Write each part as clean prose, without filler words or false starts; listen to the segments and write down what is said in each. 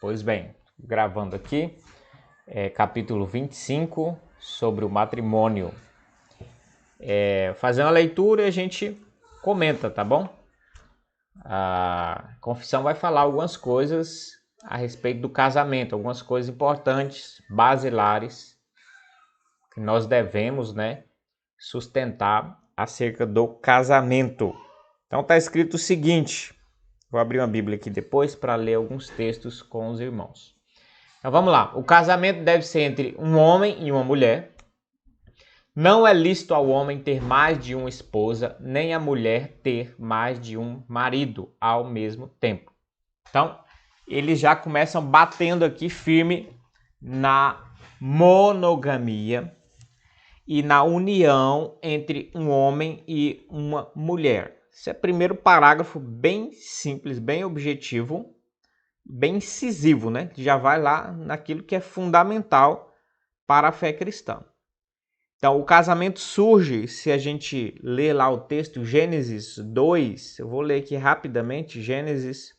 Pois bem, gravando aqui, capítulo 25 sobre o matrimônio. Fazendo a leitura, a gente comenta, tá bom? A confissão vai falar algumas coisas a respeito do casamento, algumas coisas importantes, basilares, que nós devemos, sustentar acerca do casamento. Então está escrito o seguinte, vou abrir uma Bíblia aqui depois para ler alguns textos com os irmãos. Então vamos lá. O casamento deve ser entre um homem e uma mulher. Não é lícito ao homem ter mais de uma esposa, nem a mulher ter mais de um marido ao mesmo tempo. Então, eles já começam batendo aqui firme na monogamia e na união entre um homem e uma mulher. Esse é o primeiro parágrafo, bem simples, bem objetivo, bem incisivo, né? Já vai lá naquilo que é fundamental para a fé cristã. Então, o casamento surge, se a gente ler lá o texto, Gênesis 2, eu vou ler aqui rapidamente, Gênesis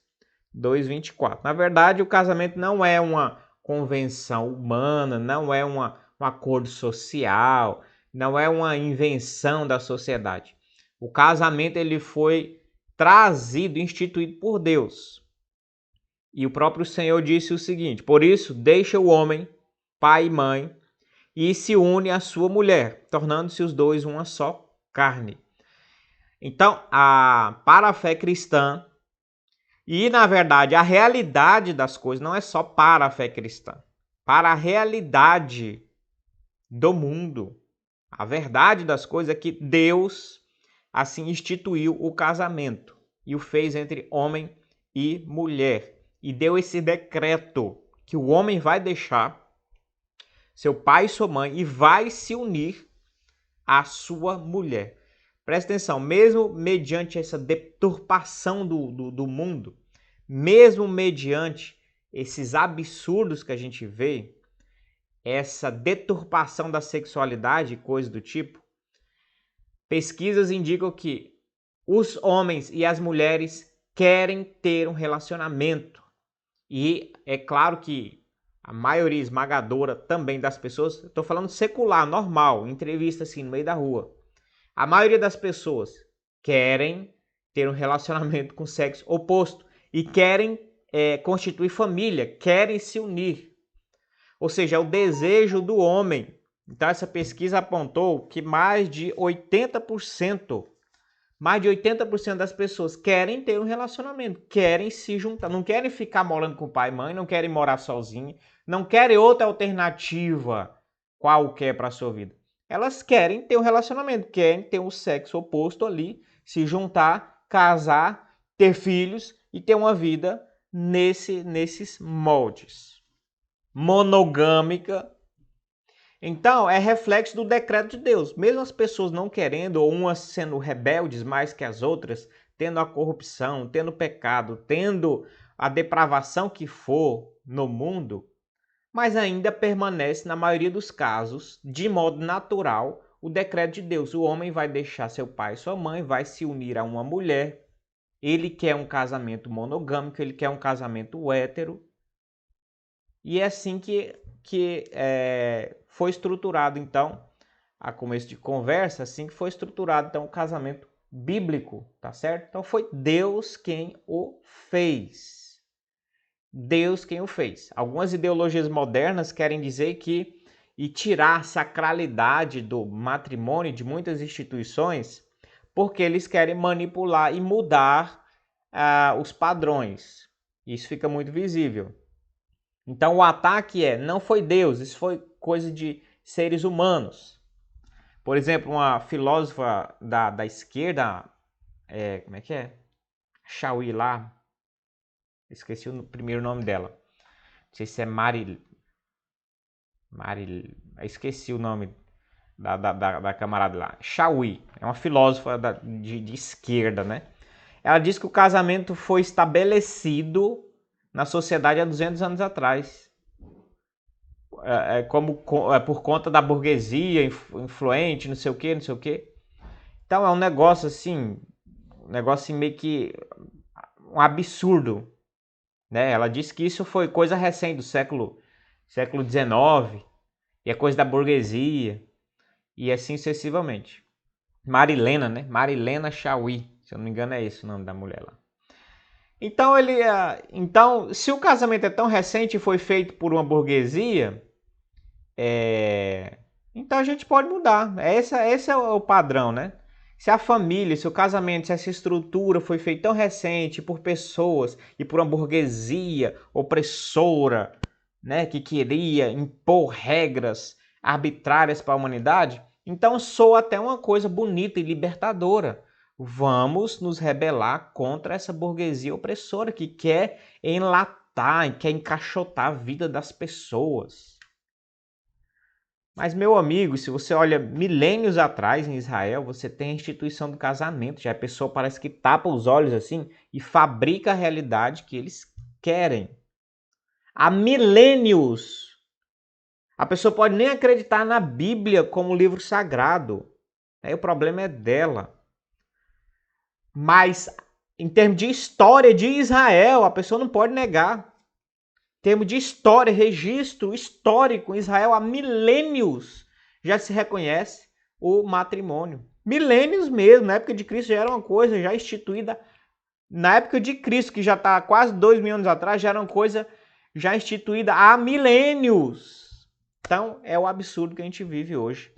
2, 24. Na verdade, o casamento não é uma convenção humana, não é um acordo social, não é uma invenção da sociedade. O casamento ele foi trazido, instituído por Deus. E o próprio Senhor disse o seguinte: por isso, deixa o homem, pai e mãe, e se une à sua mulher, tornando-se os dois uma só carne. Então, para a fé cristã, e na verdade a realidade das coisas não é só para a fé cristã, para a realidade do mundo. A verdade das coisas é que Deus assim instituiu o casamento e o fez entre homem e mulher. E deu esse decreto que o homem vai deixar seu pai e sua mãe e vai se unir à sua mulher. Presta atenção, mesmo mediante essa deturpação do mundo, mesmo mediante esses absurdos que a gente vê, essa deturpação da sexualidade e coisas do tipo, pesquisas indicam que os homens e as mulheres querem ter um relacionamento. E é claro que a maioria esmagadora também das pessoas, estou falando secular, normal, entrevista assim no meio da rua. A maioria das pessoas querem ter um relacionamento com o sexo oposto e querem constituir família, querem se unir. Ou seja, é o desejo do homem. Então essa pesquisa apontou que mais de 80% das pessoas querem ter um relacionamento, querem se juntar, não querem ficar morando com o pai e mãe, não querem morar sozinho, não querem outra alternativa qualquer para a sua vida. Elas querem ter um relacionamento, querem ter um sexo oposto ali, se juntar, casar, ter filhos e ter uma vida nesses moldes. Monogâmica. Então, é reflexo do decreto de Deus. Mesmo as pessoas não querendo, ou umas sendo rebeldes mais que as outras, tendo a corrupção, tendo o pecado, tendo a depravação que for no mundo, mas ainda permanece, na maioria dos casos, de modo natural, o decreto de Deus. O homem vai deixar seu pai e sua mãe, vai se unir a uma mulher. Ele quer um casamento monogâmico, ele quer um casamento hétero. E é assim que foi estruturado, então, a começo de conversa, assim que foi estruturado, então, o casamento bíblico, tá certo? Então, foi Deus quem o fez. Deus quem o fez. Algumas ideologias modernas querem dizer que e tirar a sacralidade do matrimônio de muitas instituições porque eles querem manipular e mudar os padrões. Isso fica muito visível. Então o ataque não foi Deus, isso foi coisa de seres humanos. Por exemplo, uma filósofa da esquerda, como é que é? Chauí lá, esqueci o primeiro nome dela. Não sei se é esqueci o nome da camarada lá. Chauí, é uma filósofa de esquerda, né? Ela diz que o casamento foi estabelecido na sociedade há 200 anos atrás. Por conta da burguesia influente, não sei o que, não sei o que. Então é um negócio assim meio que um absurdo. né? Ela disse que isso foi coisa recente do século XIX, e é coisa da burguesia, e assim sucessivamente. Marilena, né? Marilena Chauí, se eu não me engano é esse o nome da mulher lá. Então então, se o casamento é tão recente e foi feito por uma burguesia, então a gente pode mudar. Esse é o padrão, né? Se a família, se o casamento, se essa estrutura foi feita tão recente por pessoas e por uma burguesia opressora, né, que queria impor regras arbitrárias para a humanidade, então soa até uma coisa bonita e libertadora. Vamos nos rebelar contra essa burguesia opressora que quer enlatar, quer encaixotar a vida das pessoas. Mas, meu amigo, se você olha milênios atrás em Israel, você tem a instituição do casamento. Já a pessoa parece que tapa os olhos assim e fabrica a realidade que eles querem. Há milênios. A pessoa pode nem acreditar na Bíblia como livro sagrado. Aí o problema é dela. Mas, em termos de história de Israel, a pessoa não pode negar. Em termos de história, registro histórico, em Israel há milênios já se reconhece o matrimônio. Milênios mesmo, na época de Cristo já era uma coisa já instituída. Na época de Cristo, que já está quase 2.000 anos atrás, já era uma coisa já instituída há milênios. Então, é o absurdo que a gente vive hoje.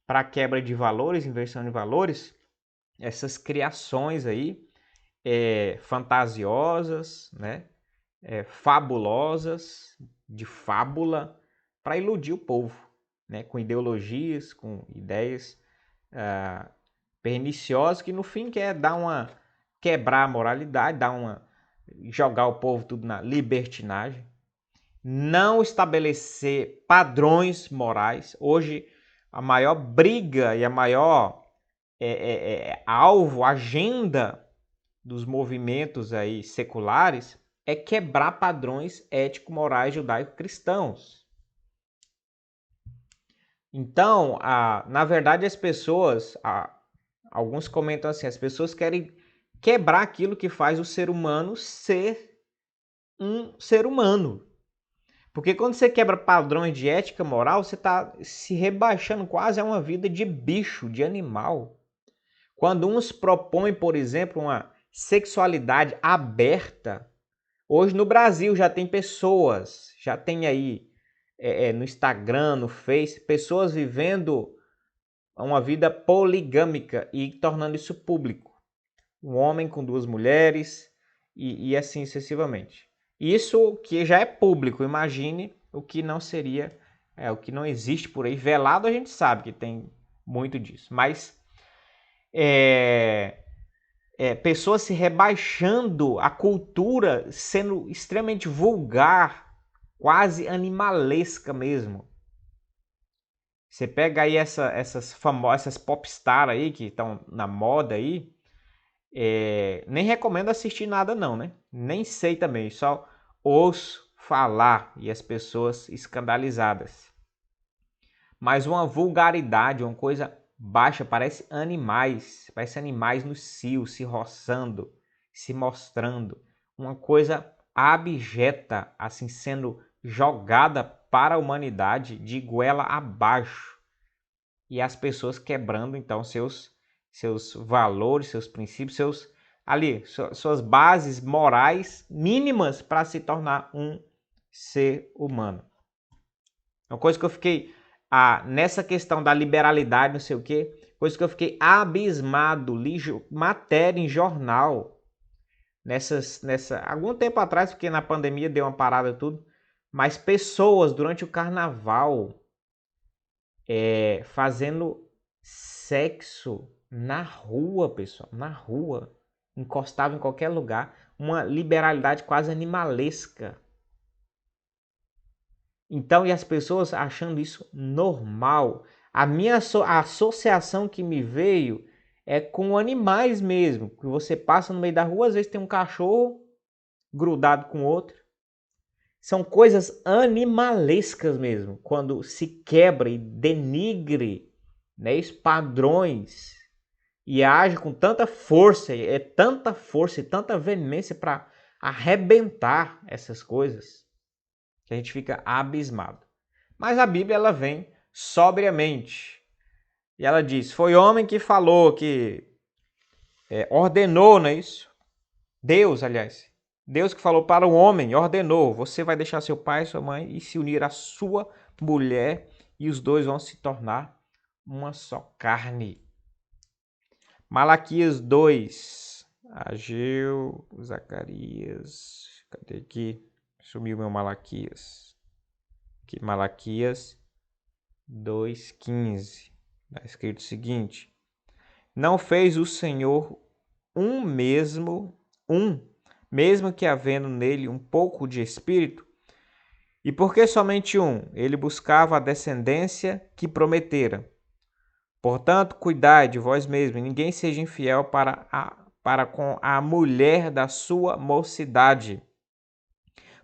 Para a quebra de valores, inversão de valores, essas criações aí, fantasiosas, né? Fabulosas, de fábula, para iludir o povo, né? Com ideologias, com ideias perniciosas, que no fim quer quebrar a moralidade, jogar o povo tudo na libertinagem, não estabelecer padrões morais. Hoje, a maior briga e a maior alvo, agenda dos movimentos aí seculares é quebrar padrões ético-morais judaico-cristãos. Então, na verdade, as pessoas, alguns comentam assim, as pessoas querem quebrar aquilo que faz o ser humano ser um ser humano. Porque quando você quebra padrões de ética moral, você está se rebaixando quase a uma vida de bicho, de animal. Quando uns propõem, por exemplo, uma sexualidade aberta, hoje no Brasil já tem pessoas, já tem aí no Instagram, no Face, pessoas vivendo uma vida poligâmica e tornando isso público. Um homem com 2 mulheres e assim sucessivamente. Isso que já é público, imagine o que não seria, o que não existe por aí. Velado a gente sabe que tem muito disso, mas pessoas se rebaixando, a cultura sendo extremamente vulgar, quase animalesca mesmo. Você pega aí essas famosas popstar aí que estão na moda aí, nem recomendo assistir nada não, né? Nem sei também, só ouço falar e as pessoas escandalizadas. Mas uma vulgaridade, uma coisa baixa, parece animais no cio, se roçando, se mostrando. Uma coisa abjeta, assim, sendo jogada para a humanidade de goela abaixo. E as pessoas quebrando, então, seus valores, seus princípios, suas bases morais mínimas para se tornar um ser humano. Uma coisa que eu fiquei nessa questão da liberalidade, não sei o quê, coisa que eu fiquei abismado, li matéria em jornal, algum tempo atrás, porque na pandemia deu uma parada tudo, mas pessoas durante o carnaval fazendo sexo na rua, pessoal, na rua, encostava em qualquer lugar, uma liberalidade quase animalesca. Então, e as pessoas achando isso normal. A associação que me veio é com animais mesmo. Que você passa no meio da rua, às vezes tem um cachorro grudado com outro. São coisas animalescas mesmo. Quando se quebra e denigre, né, os padrões e age com tanta força e tanta veemência para arrebentar essas coisas que a gente fica abismado. Mas a Bíblia ela vem sobriamente. E ela diz, foi homem que falou, que ordenou, não é isso? Deus, aliás. Deus que falou para o homem, ordenou, você vai deixar seu pai e sua mãe e se unir à sua mulher e os dois vão se tornar uma só carne. Malaquias 2. Ageu, Zacarias. Cadê aqui? Sumiu meu Malaquias. Aqui, Malaquias 2:15. Está escrito o seguinte: não fez o Senhor mesmo que havendo nele um pouco de espírito? E por que somente um? Ele buscava a descendência que prometera. Portanto, cuidai de vós mesmos, e ninguém seja infiel para com a mulher da sua mocidade.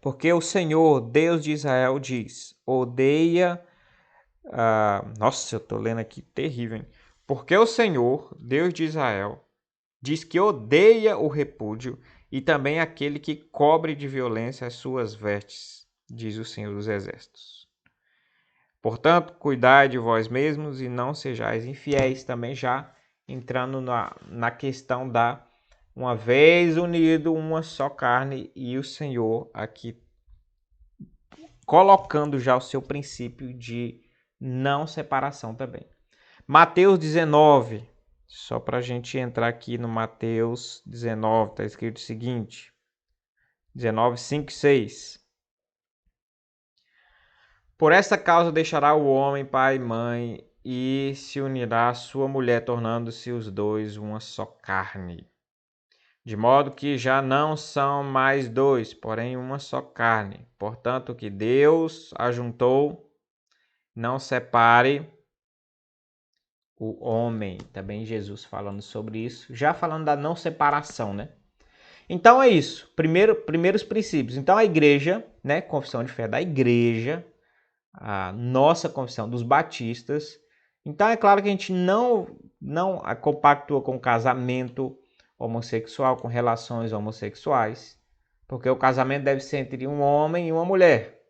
Porque o Senhor, Deus de Israel, diz, odeia... nossa, eu estou lendo aqui, terrível, hein? Porque o Senhor, Deus de Israel, diz que odeia o repúdio e também aquele que cobre de violência as suas vestes, diz o Senhor dos Exércitos. Portanto, cuidai de vós mesmos e não sejais infiéis, também já entrando na questão da uma vez unido, uma só carne, e o Senhor aqui colocando já o seu princípio de não separação também. Mateus 19, só para a gente entrar aqui no Mateus 19, está escrito o seguinte, 19, 5 e 6. Por esta causa deixará o homem pai e mãe e se unirá à sua mulher, tornando-se os dois uma só carne. De modo que já não são mais dois, porém uma só carne. Portanto, o que Deus ajuntou, não separe o homem. Também Jesus falando sobre isso, já falando da não separação, né? Então é isso, primeiros princípios. Então a igreja, né, confissão de fé da igreja, a nossa confissão dos batistas. Então é claro que a gente não compactua com casamento homossexual, com relações homossexuais, porque o casamento deve ser entre um homem e uma mulher.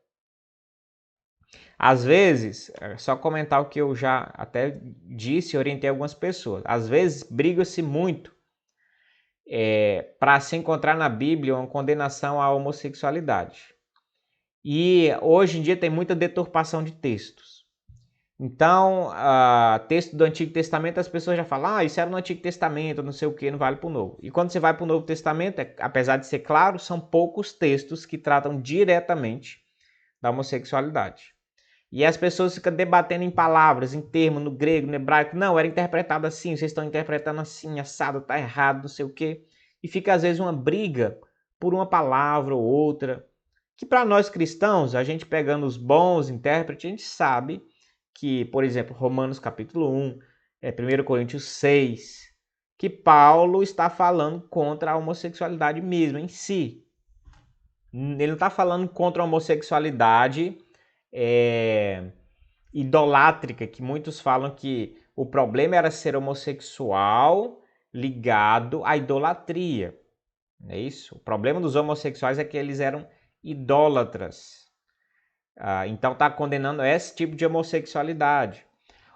Às vezes, só comentar o que eu já até disse e orientei algumas pessoas, às vezes briga-se muito para se encontrar na Bíblia uma condenação à homossexualidade. E hoje em dia tem muita deturpação de textos. Então, texto do Antigo Testamento, as pessoas já falam, isso era no Antigo Testamento, não sei o que, não vale para o Novo. E quando você vai para o Novo Testamento, apesar de ser claro, são poucos textos que tratam diretamente da homossexualidade. E as pessoas ficam debatendo em palavras, em termos, no grego, no hebraico. Não, era interpretado assim, vocês estão interpretando assim, assado, tá errado, não sei o quê. E fica às vezes uma briga por uma palavra ou outra. Que para nós cristãos, a gente pegando os bons intérpretes, a gente sabe que, por exemplo, Romanos capítulo 1, 1 Coríntios 6, que Paulo está falando contra a homossexualidade mesmo em si. Ele não está falando contra a homossexualidade idolátrica, que muitos falam que o problema era ser homossexual ligado à idolatria. Não é isso? O problema dos homossexuais é que eles eram idólatras. Então está condenando esse tipo de homossexualidade.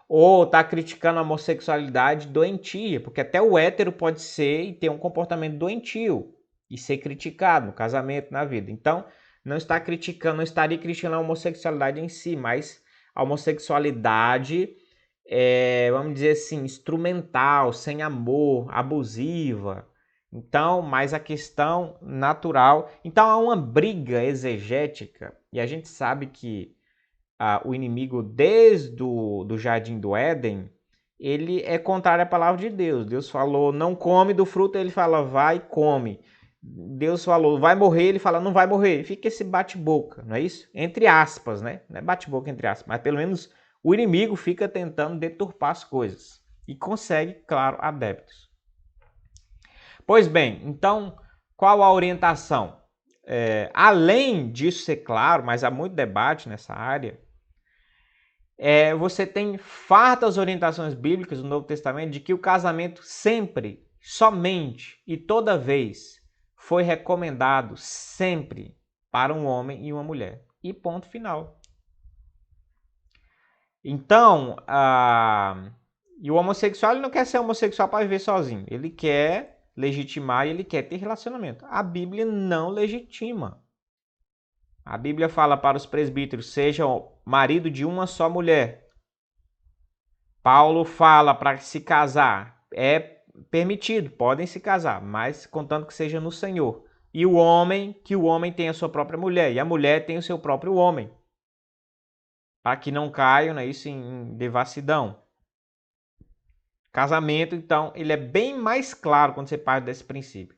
Ou está criticando a homossexualidade doentia, porque até o hétero pode ser e ter um comportamento doentio e ser criticado no casamento, na vida. Então, não estaria criticando a homossexualidade em si, mas a homossexualidade, vamos dizer assim, instrumental, sem amor, abusiva. Então, mais a questão natural. Então, há uma briga exegética, e a gente sabe que o inimigo, desde do Jardim do Éden, ele é contrário à palavra de Deus. Deus falou, não come do fruto, ele fala, vai e come. Deus falou, vai morrer, ele fala, não vai morrer. Fica esse bate-boca, não é isso? Entre aspas, né? Não é bate-boca entre aspas, mas pelo menos o inimigo fica tentando deturpar as coisas. E consegue, claro, adeptos. Pois bem, então, qual a orientação? Além disso ser claro, mas há muito debate nessa área, você tem fartas orientações bíblicas no Novo Testamento de que o casamento sempre, somente e toda vez foi recomendado sempre para um homem e uma mulher. E ponto final. Então, e o homossexual ele não quer ser homossexual para viver sozinho. Ele quer legitimar e ele quer ter relacionamento. A Bíblia não legitima. A Bíblia fala para os presbíteros, sejam marido de uma só mulher. Paulo fala para se casar, é permitido, podem se casar, mas contanto que seja no Senhor. E o homem, que o homem tenha a sua própria mulher, e a mulher tem o seu próprio homem. Para que não caiam, né, isso em devassidão. Casamento, então, ele é bem mais claro quando você parte desse princípio.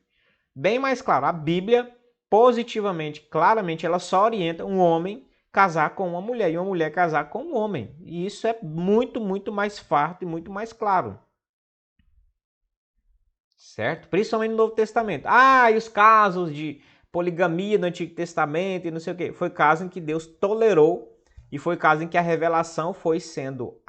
Bem mais claro. A Bíblia, positivamente, claramente, ela só orienta um homem casar com uma mulher e uma mulher casar com um homem. E isso é muito, muito mais farto e muito mais claro. Certo? Principalmente no Novo Testamento. E os casos de poligamia no Antigo Testamento e não sei o quê. Foi caso em que Deus tolerou e foi caso em que a revelação foi sendo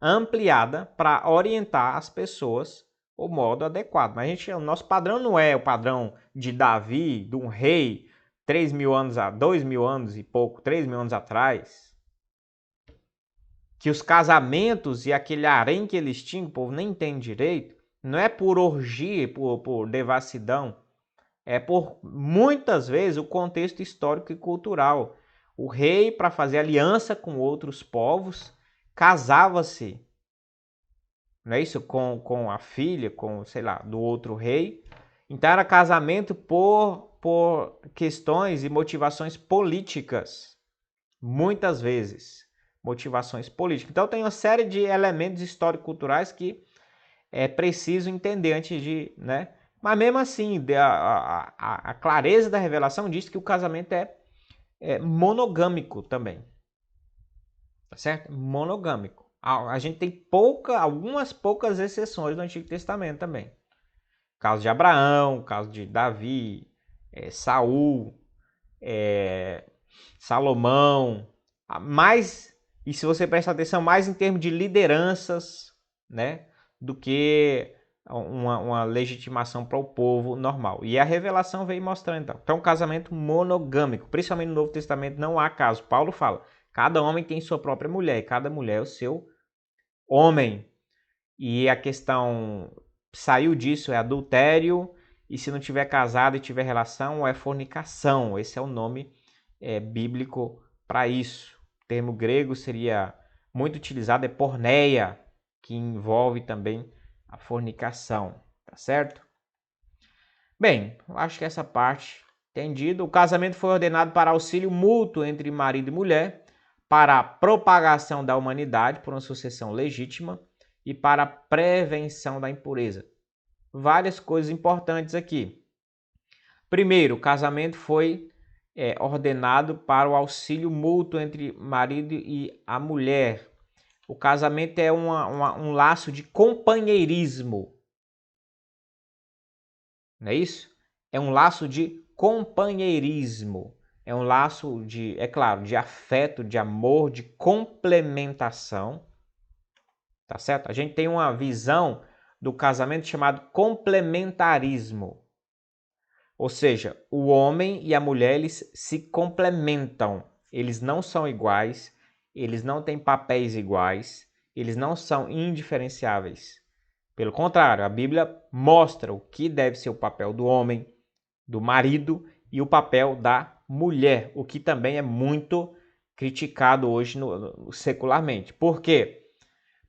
ampliada para orientar as pessoas o modo adequado. Mas o nosso padrão não é o padrão de Davi, de um rei, 2.000 anos e pouco, 3.000 anos atrás. Que os casamentos e aquele harém que eles tinham, o povo nem entende direito, não é por orgia, por devassidão, é por, muitas vezes, o contexto histórico e cultural. O rei, para fazer aliança com outros povos, casava-se, não é isso? Com a filha, sei lá, do outro rei. Então era casamento por questões e motivações políticas, muitas vezes. Motivações políticas. Então tem uma série de elementos histórico-culturais que é preciso entender antes de, né? Mas mesmo assim, a clareza da revelação diz que o casamento é monogâmico também. Tá certo? Monogâmico. A gente tem algumas poucas exceções no Antigo Testamento também. Caso de Abraão, caso de Davi, Saul, Salomão. E se você prestar atenção, mais em termos de lideranças, né? Do que uma legitimação para o povo normal. E a revelação veio mostrando, então. Então, um casamento monogâmico, principalmente no Novo Testamento, não há caso. Paulo fala, cada homem tem sua própria mulher, e cada mulher é o seu homem. E a questão saiu disso, é adultério, e se não tiver casado e tiver relação, é fornicação. Esse é o nome bíblico para isso. O termo grego seria muito utilizado, é porneia, que envolve também a fornicação, tá certo? Bem, acho que essa parte entendido. O casamento foi ordenado para auxílio mútuo entre marido e mulher, para a propagação da humanidade por uma sucessão legítima e para a prevenção da impureza. Várias coisas importantes aqui. Primeiro, o casamento foi ordenado para o auxílio mútuo entre marido e a mulher. O casamento é um laço de companheirismo. Não é isso? É um laço de companheirismo. É um laço de, é claro, de afeto, de amor, de complementação. Tá certo? A gente tem uma visão do casamento chamado complementarismo. Ou seja, o homem e a mulher eles se complementam. Eles não são iguais, eles não têm papéis iguais, eles não são indiferenciáveis. Pelo contrário, a Bíblia mostra o que deve ser o papel do homem, do marido e o papel da mulher, o que também é muito criticado hoje secularmente. Por quê?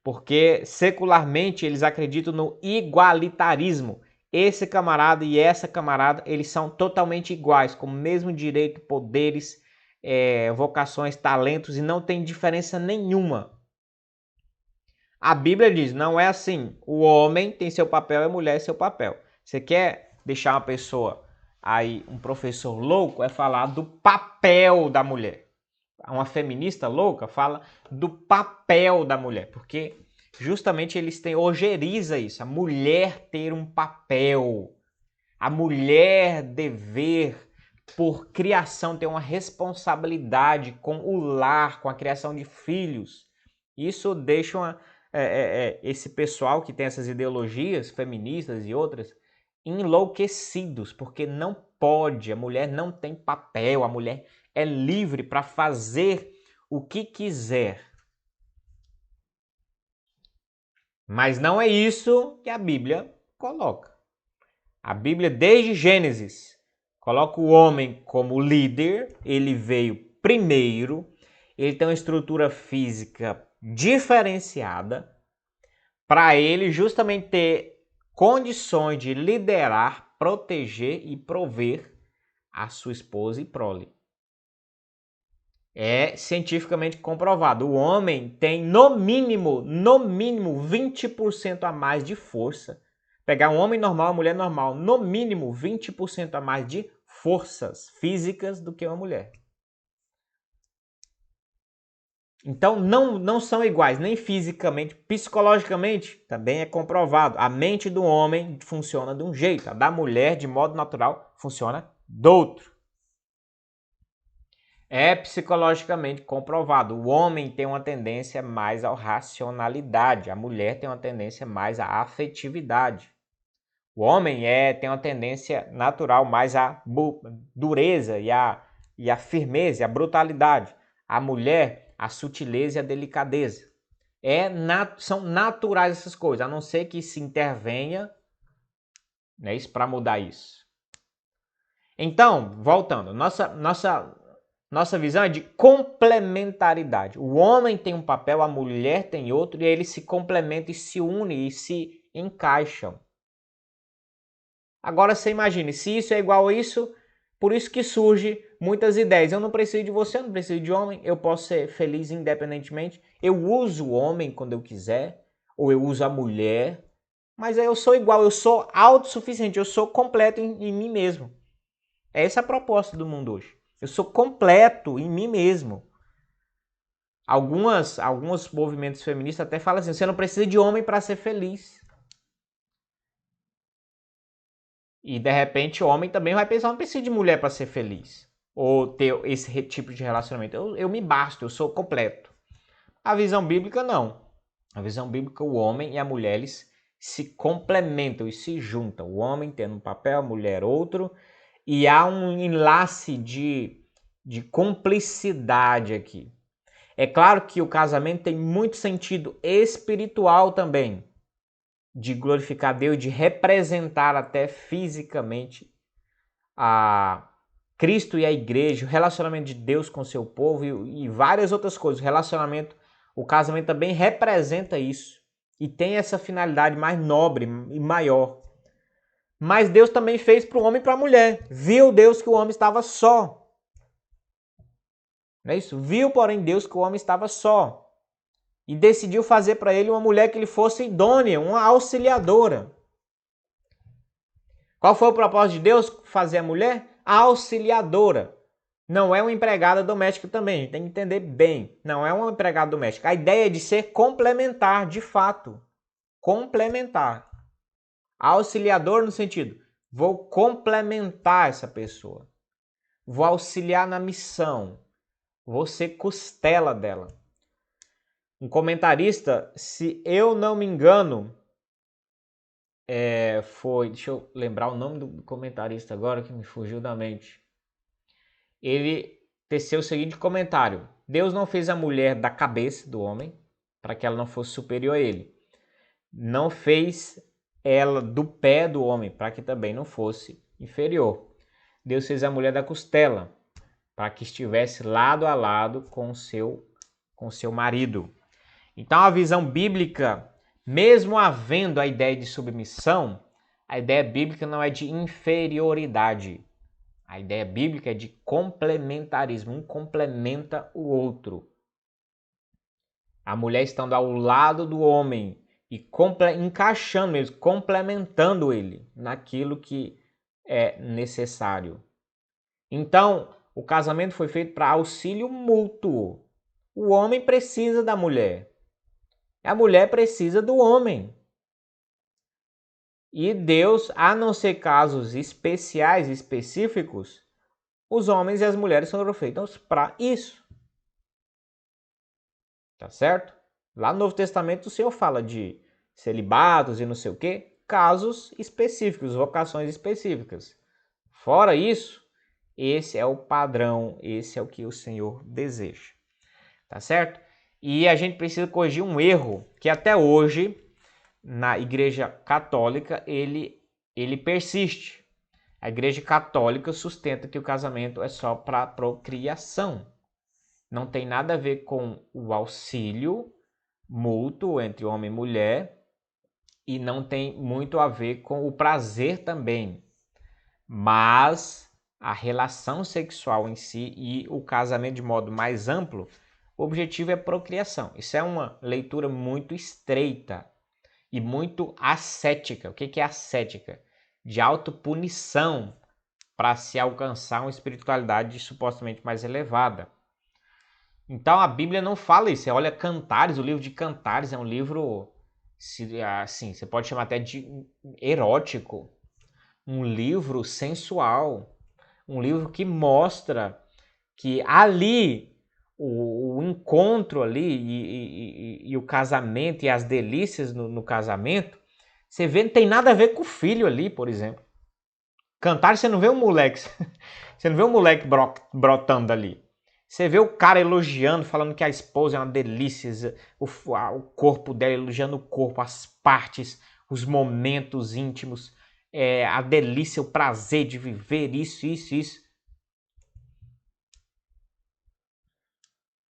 Porque secularmente eles acreditam no igualitarismo. Esse camarada e essa camarada, eles são totalmente iguais, com o mesmo direito, poderes, vocações, talentos, e não tem diferença nenhuma. A Bíblia diz, não é assim. O homem tem seu papel e a mulher seu papel. Você quer deixar uma pessoa aí, um professor louco, é falar do papel da mulher. Uma feminista louca fala do papel da mulher, porque justamente eles têm, ojeriza isso, a mulher ter um papel, a mulher dever, por criação, ter uma responsabilidade com o lar, com a criação de filhos. Isso deixa esse pessoal que tem essas ideologias feministas e outras, enlouquecidos, porque não pode, a mulher não tem papel, a mulher é livre para fazer o que quiser. Mas não é isso que a Bíblia coloca. A Bíblia, desde Gênesis, coloca o homem como líder, ele veio primeiro, ele tem uma estrutura física diferenciada, para ele justamente ter condições de liderar, proteger e prover a sua esposa e prole. É cientificamente comprovado. O homem tem no mínimo 20% a mais de força. Pegar um homem normal, uma mulher normal, no mínimo 20% a mais de forças físicas do que uma mulher. Então não são iguais, nem fisicamente, psicologicamente também é comprovado. A mente do homem funciona de um jeito, a da mulher, de modo natural, funciona do outro. É psicologicamente comprovado. O homem tem uma tendência mais à racionalidade, a mulher tem uma tendência mais à afetividade. O homem tem uma tendência natural mais à dureza e à firmeza, e à brutalidade. A mulher, a sutileza e a delicadeza. São naturais essas coisas, a não ser que se intervenha, né, para mudar isso. Então, voltando, nossa visão é de complementaridade. O homem tem um papel, a mulher tem outro, e eles se complementam e se unem e se encaixam. Agora você imagine, se isso é igual a isso, por isso que surge muitas ideias. Eu não preciso de você, eu não preciso de homem, eu posso ser feliz independentemente. Eu uso o homem quando eu quiser, ou eu uso a mulher, mas eu sou igual, eu sou autossuficiente, eu sou completo em mim mesmo. Essa é a proposta do mundo hoje. Eu sou completo em mim mesmo. Alguns movimentos feministas até falam assim, você não precisa de homem para ser feliz. E de repente o homem também vai pensar, não preciso de mulher para ser feliz. Ou ter esse tipo de relacionamento. Eu me basto, eu sou completo. A visão bíblica não. A visão bíblica, o homem e a mulher, eles se complementam e se juntam. O homem tendo um papel, a mulher outro. E há um enlace de cumplicidade aqui. É claro que o casamento tem muito sentido espiritual também. De glorificar Deus, de representar até fisicamente a Cristo e a igreja, o relacionamento de Deus com o seu povo e várias outras coisas. O casamento também representa isso e tem essa finalidade mais nobre e maior. Mas Deus também fez para o homem e para a mulher. Viu Deus que o homem estava só. Não é isso? Viu, porém, Deus que o homem estava só. E decidiu fazer para ele uma mulher que lhe fosse idônea, uma auxiliadora. Qual foi o propósito de Deus? Fazer a mulher auxiliadora. Não é uma empregada doméstica também, a gente tem que entender bem. Não é uma empregada doméstica. A ideia é de ser complementar, de fato. Complementar. Auxiliador no sentido, vou complementar essa pessoa. Vou auxiliar na missão. Vou ser costela dela. Um comentarista, se eu não me engano, deixa eu lembrar o nome do comentarista agora que me fugiu da mente. Ele teceu o seguinte comentário: Deus não fez a mulher da cabeça do homem para que ela não fosse superior a ele. Não fez ela do pé do homem para que também não fosse inferior. Deus fez a mulher da costela para que estivesse lado a lado com seu marido. Então a visão bíblica, mesmo havendo a ideia de submissão, a ideia bíblica não é de inferioridade. A ideia bíblica é de complementarismo, um complementa o outro. A mulher estando ao lado do homem e encaixando mesmo, complementando ele naquilo que é necessário. Então, o casamento foi feito para auxílio mútuo. O homem precisa da mulher. A mulher precisa do homem. E Deus, a não ser casos especiais, específicos, os homens e as mulheres foram feitos para isso. Tá certo? Lá no Novo Testamento o Senhor fala de celibatos e não sei o quê. casos específicos, vocações específicas. Fora isso, esse é o padrão, esse é o que o Senhor deseja. Tá certo? E a gente precisa corrigir um erro que até hoje, na Igreja Católica, ele persiste. A Igreja Católica sustenta que o casamento é só para procriação. Não tem nada a ver com o auxílio mútuo entre homem e mulher e não tem muito a ver com o prazer também. Mas a relação sexual em si e o casamento de modo mais amplo, o objetivo é procriação. Isso é uma leitura muito estreita e muito ascética. O que é ascética? De autopunição para se alcançar uma espiritualidade supostamente mais elevada. Então a Bíblia não fala isso. Você olha Cantares, o livro de Cantares é um livro, assim, você pode chamar até de erótico. Um livro sensual. Um livro que mostra que ali, o encontro ali e o casamento e as delícias no casamento, você vê, não tem nada a ver com o filho ali, por exemplo. Cantares, você não vê um moleque, você não vê um moleque brotando ali. Você vê o cara elogiando, falando que a esposa é uma delícia, o corpo dela, elogiando o corpo, as partes, os momentos íntimos, a delícia, o prazer de viver isso.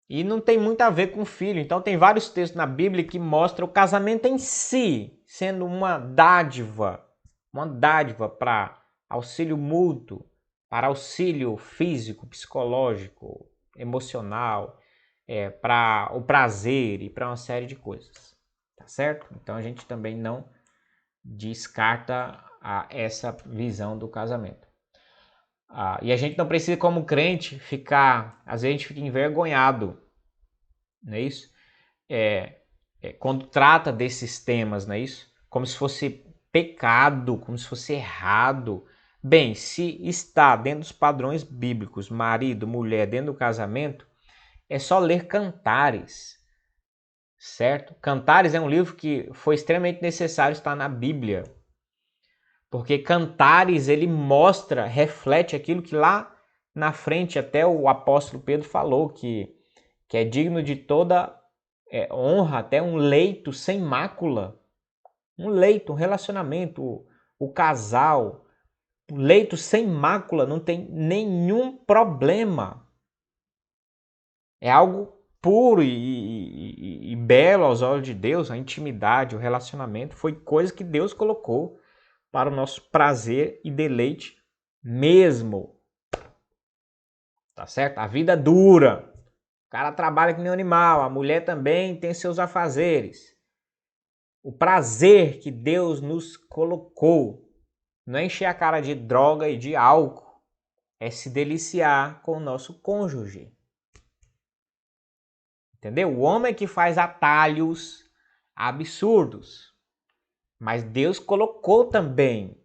E não tem muito a ver com o filho. Então tem vários textos na Bíblia que mostram o casamento em si sendo uma dádiva para auxílio mútuo, para auxílio físico, psicológico, emocional, para o prazer e para uma série de coisas, tá certo? Então a gente também não descarta essa visão do casamento. E a gente não precisa, como crente, às vezes a gente fica envergonhado, não é isso? Quando trata desses temas, não é isso? Como se fosse pecado, como se fosse errado. Bem, se está dentro dos padrões bíblicos, marido, mulher, dentro do casamento, é só ler Cantares, certo? Cantares é um livro que foi extremamente necessário estar na Bíblia, porque Cantares ele mostra, reflete aquilo que lá na frente até o apóstolo Pedro falou, que é digno de toda honra, até um leito sem mácula, um leito, um relacionamento, o casal, o leito sem mácula, não tem nenhum problema. É algo puro e belo aos olhos de Deus. A intimidade, o relacionamento foi coisa que Deus colocou para o nosso prazer e deleite mesmo. Tá certo? A vida dura. O cara trabalha que nem um animal, a mulher também tem seus afazeres. O prazer que Deus nos colocou não é encher a cara de droga e de álcool, é se deliciar com o nosso cônjuge. Entendeu? O homem é que faz atalhos absurdos, mas Deus colocou também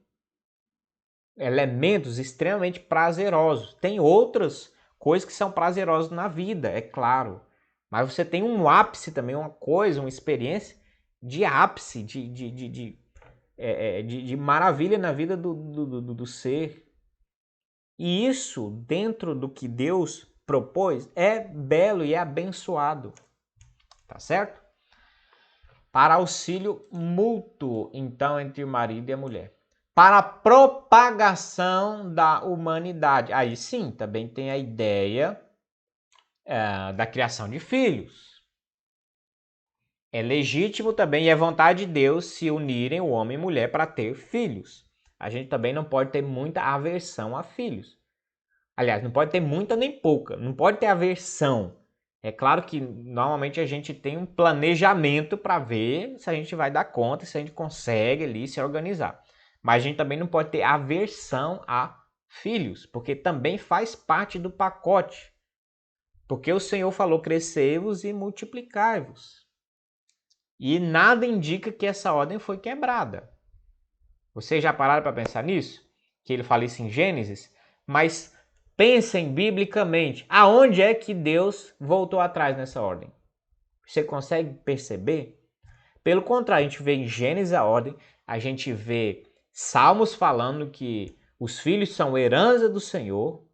elementos extremamente prazerosos. Tem outras coisas que são prazerosas na vida, é claro, mas você tem um ápice também, uma coisa, uma experiência de ápice, de maravilha na vida do ser. E isso, dentro do que Deus propôs, é belo e é abençoado. Tá certo? Para auxílio mútuo, então, entre o marido e a mulher. Para a propagação da humanidade. Aí sim, também tem a ideia da criação de filhos. É legítimo também e é vontade de Deus se unirem o homem e mulher para ter filhos. A gente também não pode ter muita aversão a filhos. Aliás, não pode ter muita nem pouca. Não pode ter aversão. É claro que normalmente a gente tem um planejamento para ver se a gente vai dar conta, se a gente consegue ali se organizar. Mas a gente também não pode ter aversão a filhos, porque também faz parte do pacote. Porque o Senhor falou: crescei-vos e multiplicai-vos. E nada indica que essa ordem foi quebrada. Vocês já pararam para pensar nisso? Que ele fala isso em Gênesis? Mas pensem biblicamente, aonde é que Deus voltou atrás nessa ordem? Você consegue perceber? Pelo contrário, a gente vê em Gênesis a ordem, A gente vê Salmos falando que os filhos são herança do Senhor.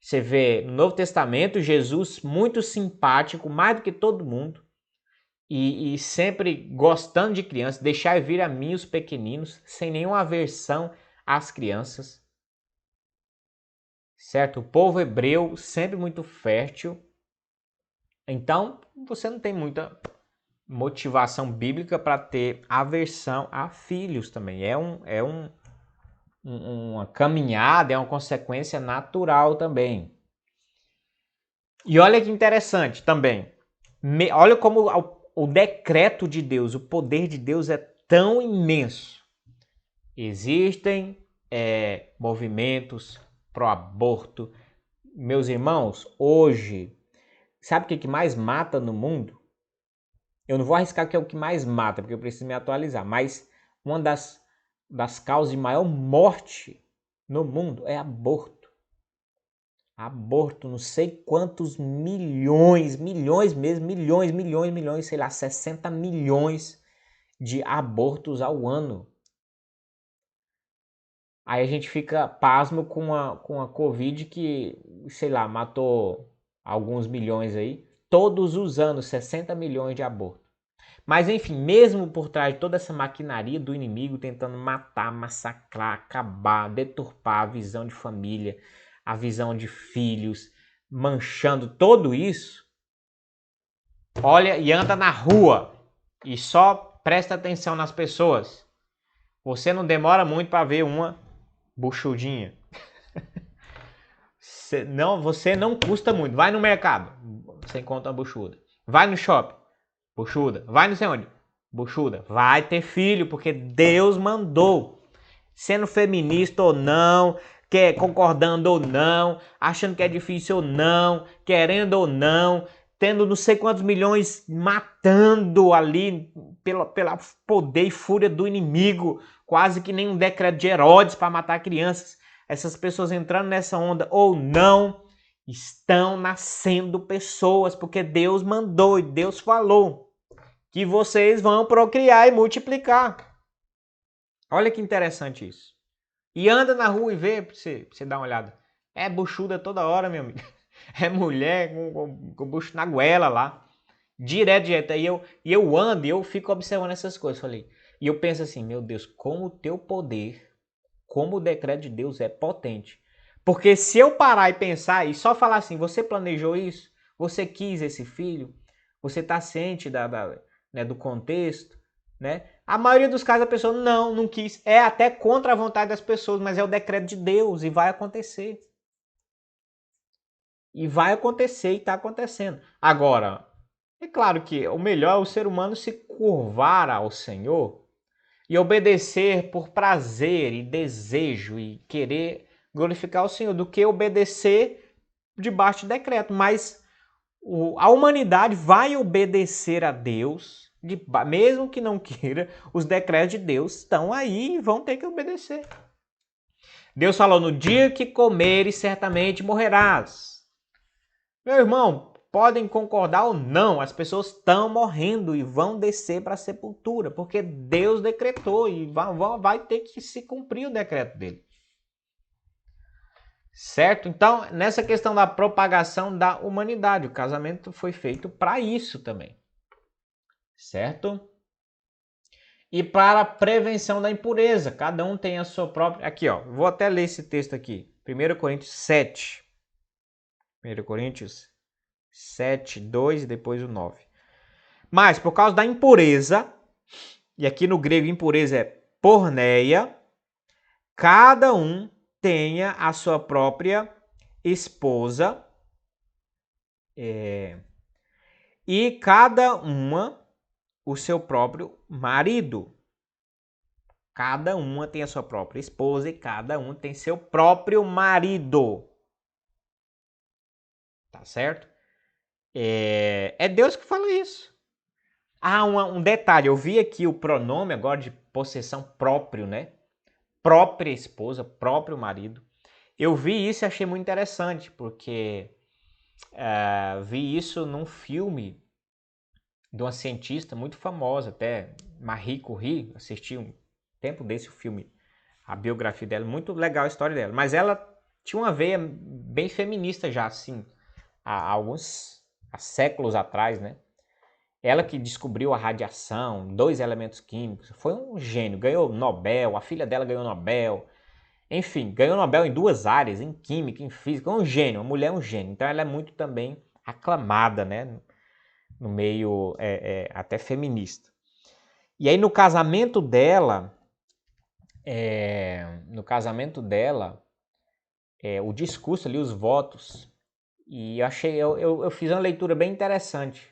Você vê no Novo Testamento Jesus muito simpático, mais do que todo mundo. E sempre gostando de crianças, deixar vir a mim os pequeninos, sem nenhuma aversão às crianças. Certo? O povo hebreu sempre muito fértil. Então, você não tem muita motivação bíblica para ter aversão a filhos também. Uma caminhada, é uma consequência natural também. E olha que interessante também. Olha como o decreto de Deus, o poder de Deus é tão imenso. Existem movimentos pró-aborto. Meus irmãos, hoje, sabe o que mais mata no mundo? Eu não vou arriscar que é o que mais mata, porque eu preciso me atualizar, mas uma das causas de maior morte no mundo é aborto. Aborto, não sei quantos milhões mesmo, sei lá, 60 milhões de abortos ao ano. Aí a gente fica pasmo com a Covid que, sei lá, matou alguns milhões aí. Todos os anos, 60 milhões de abortos. Mas enfim, mesmo por trás de toda essa maquinaria do inimigo tentando matar, massacrar, acabar, deturpar a visão de família, a visão de filhos, manchando tudo isso, olha e anda na rua e só presta atenção nas pessoas. Você não demora muito para ver uma buchudinha. Você não custa muito. Vai no mercado, você encontra uma buchuda. Vai no shopping, buchuda. Vai não sei onde, buchuda. Vai ter filho, porque Deus mandou. Sendo feminista ou não, concordando ou não, achando que é difícil ou não, querendo ou não, tendo não sei quantos milhões matando ali pela poder e fúria do inimigo, quase que nem um decreto de Herodes para matar crianças. Essas pessoas entrando nessa onda ou não, estão nascendo pessoas, porque Deus mandou e Deus falou que vocês vão procriar e multiplicar. Olha que interessante isso. E anda na rua e vê pra você dar uma olhada. É buchuda toda hora, meu amigo. É mulher com bucho na goela lá. Direto. E eu ando e eu fico observando essas coisas. Falei. E eu penso assim, meu Deus, como o teu poder, como o decreto de Deus é potente. Porque se eu parar e pensar e só falar assim, você planejou isso? Você quis esse filho? Você está ciente né, do contexto? Né? A maioria dos casos a pessoa não quis. É até contra a vontade das pessoas, mas é o decreto de Deus e vai acontecer. E vai acontecer e está acontecendo. Agora, é claro que o melhor é o ser humano se curvar ao Senhor e obedecer por prazer e desejo e querer glorificar o Senhor, do que obedecer debaixo de decreto. Mas a humanidade vai obedecer a Deus, mesmo que não queira, os decretos de Deus estão aí e vão ter que obedecer. Deus falou, no dia que comeres, certamente morrerás. Meu irmão, podem concordar ou não, as pessoas estão morrendo e vão descer para a sepultura, porque Deus decretou e vai ter que se cumprir o decreto dele. Certo? Então, nessa questão da propagação da humanidade, o casamento foi feito para isso também. Certo? E para a prevenção da impureza, cada um tem a sua própria... Aqui, ó, vou até ler esse texto aqui. 1 Coríntios 7. 1 Coríntios 7, 2 e depois o 9. Mas, por causa da impureza, e aqui no grego impureza é porneia, cada um tenha a sua própria esposa e cada uma o seu próprio marido. Cada uma tem a sua própria esposa e cada um tem seu próprio marido. Tá certo? É Deus que fala isso. Ah, um detalhe. Eu vi aqui o pronome agora de possessão próprio, né? Própria esposa, próprio marido. Eu vi isso e achei muito interessante, porque vi isso num filme de uma cientista muito famosa, até Marie Curie, assisti tempo desse o filme, a biografia dela, muito legal a história dela. Mas ela tinha uma veia bem feminista já, assim, há séculos atrás, né? Ela que descobriu a radiação, 2 elementos químicos, foi um gênio, ganhou Nobel, a filha dela ganhou Nobel, enfim, ganhou Nobel em 2 áreas, em química, em física, um gênio, a mulher é um gênio. Então ela é muito também aclamada, né, no meio até feminista. E aí no casamento dela, o discurso ali, os votos, e eu fiz uma leitura bem interessante,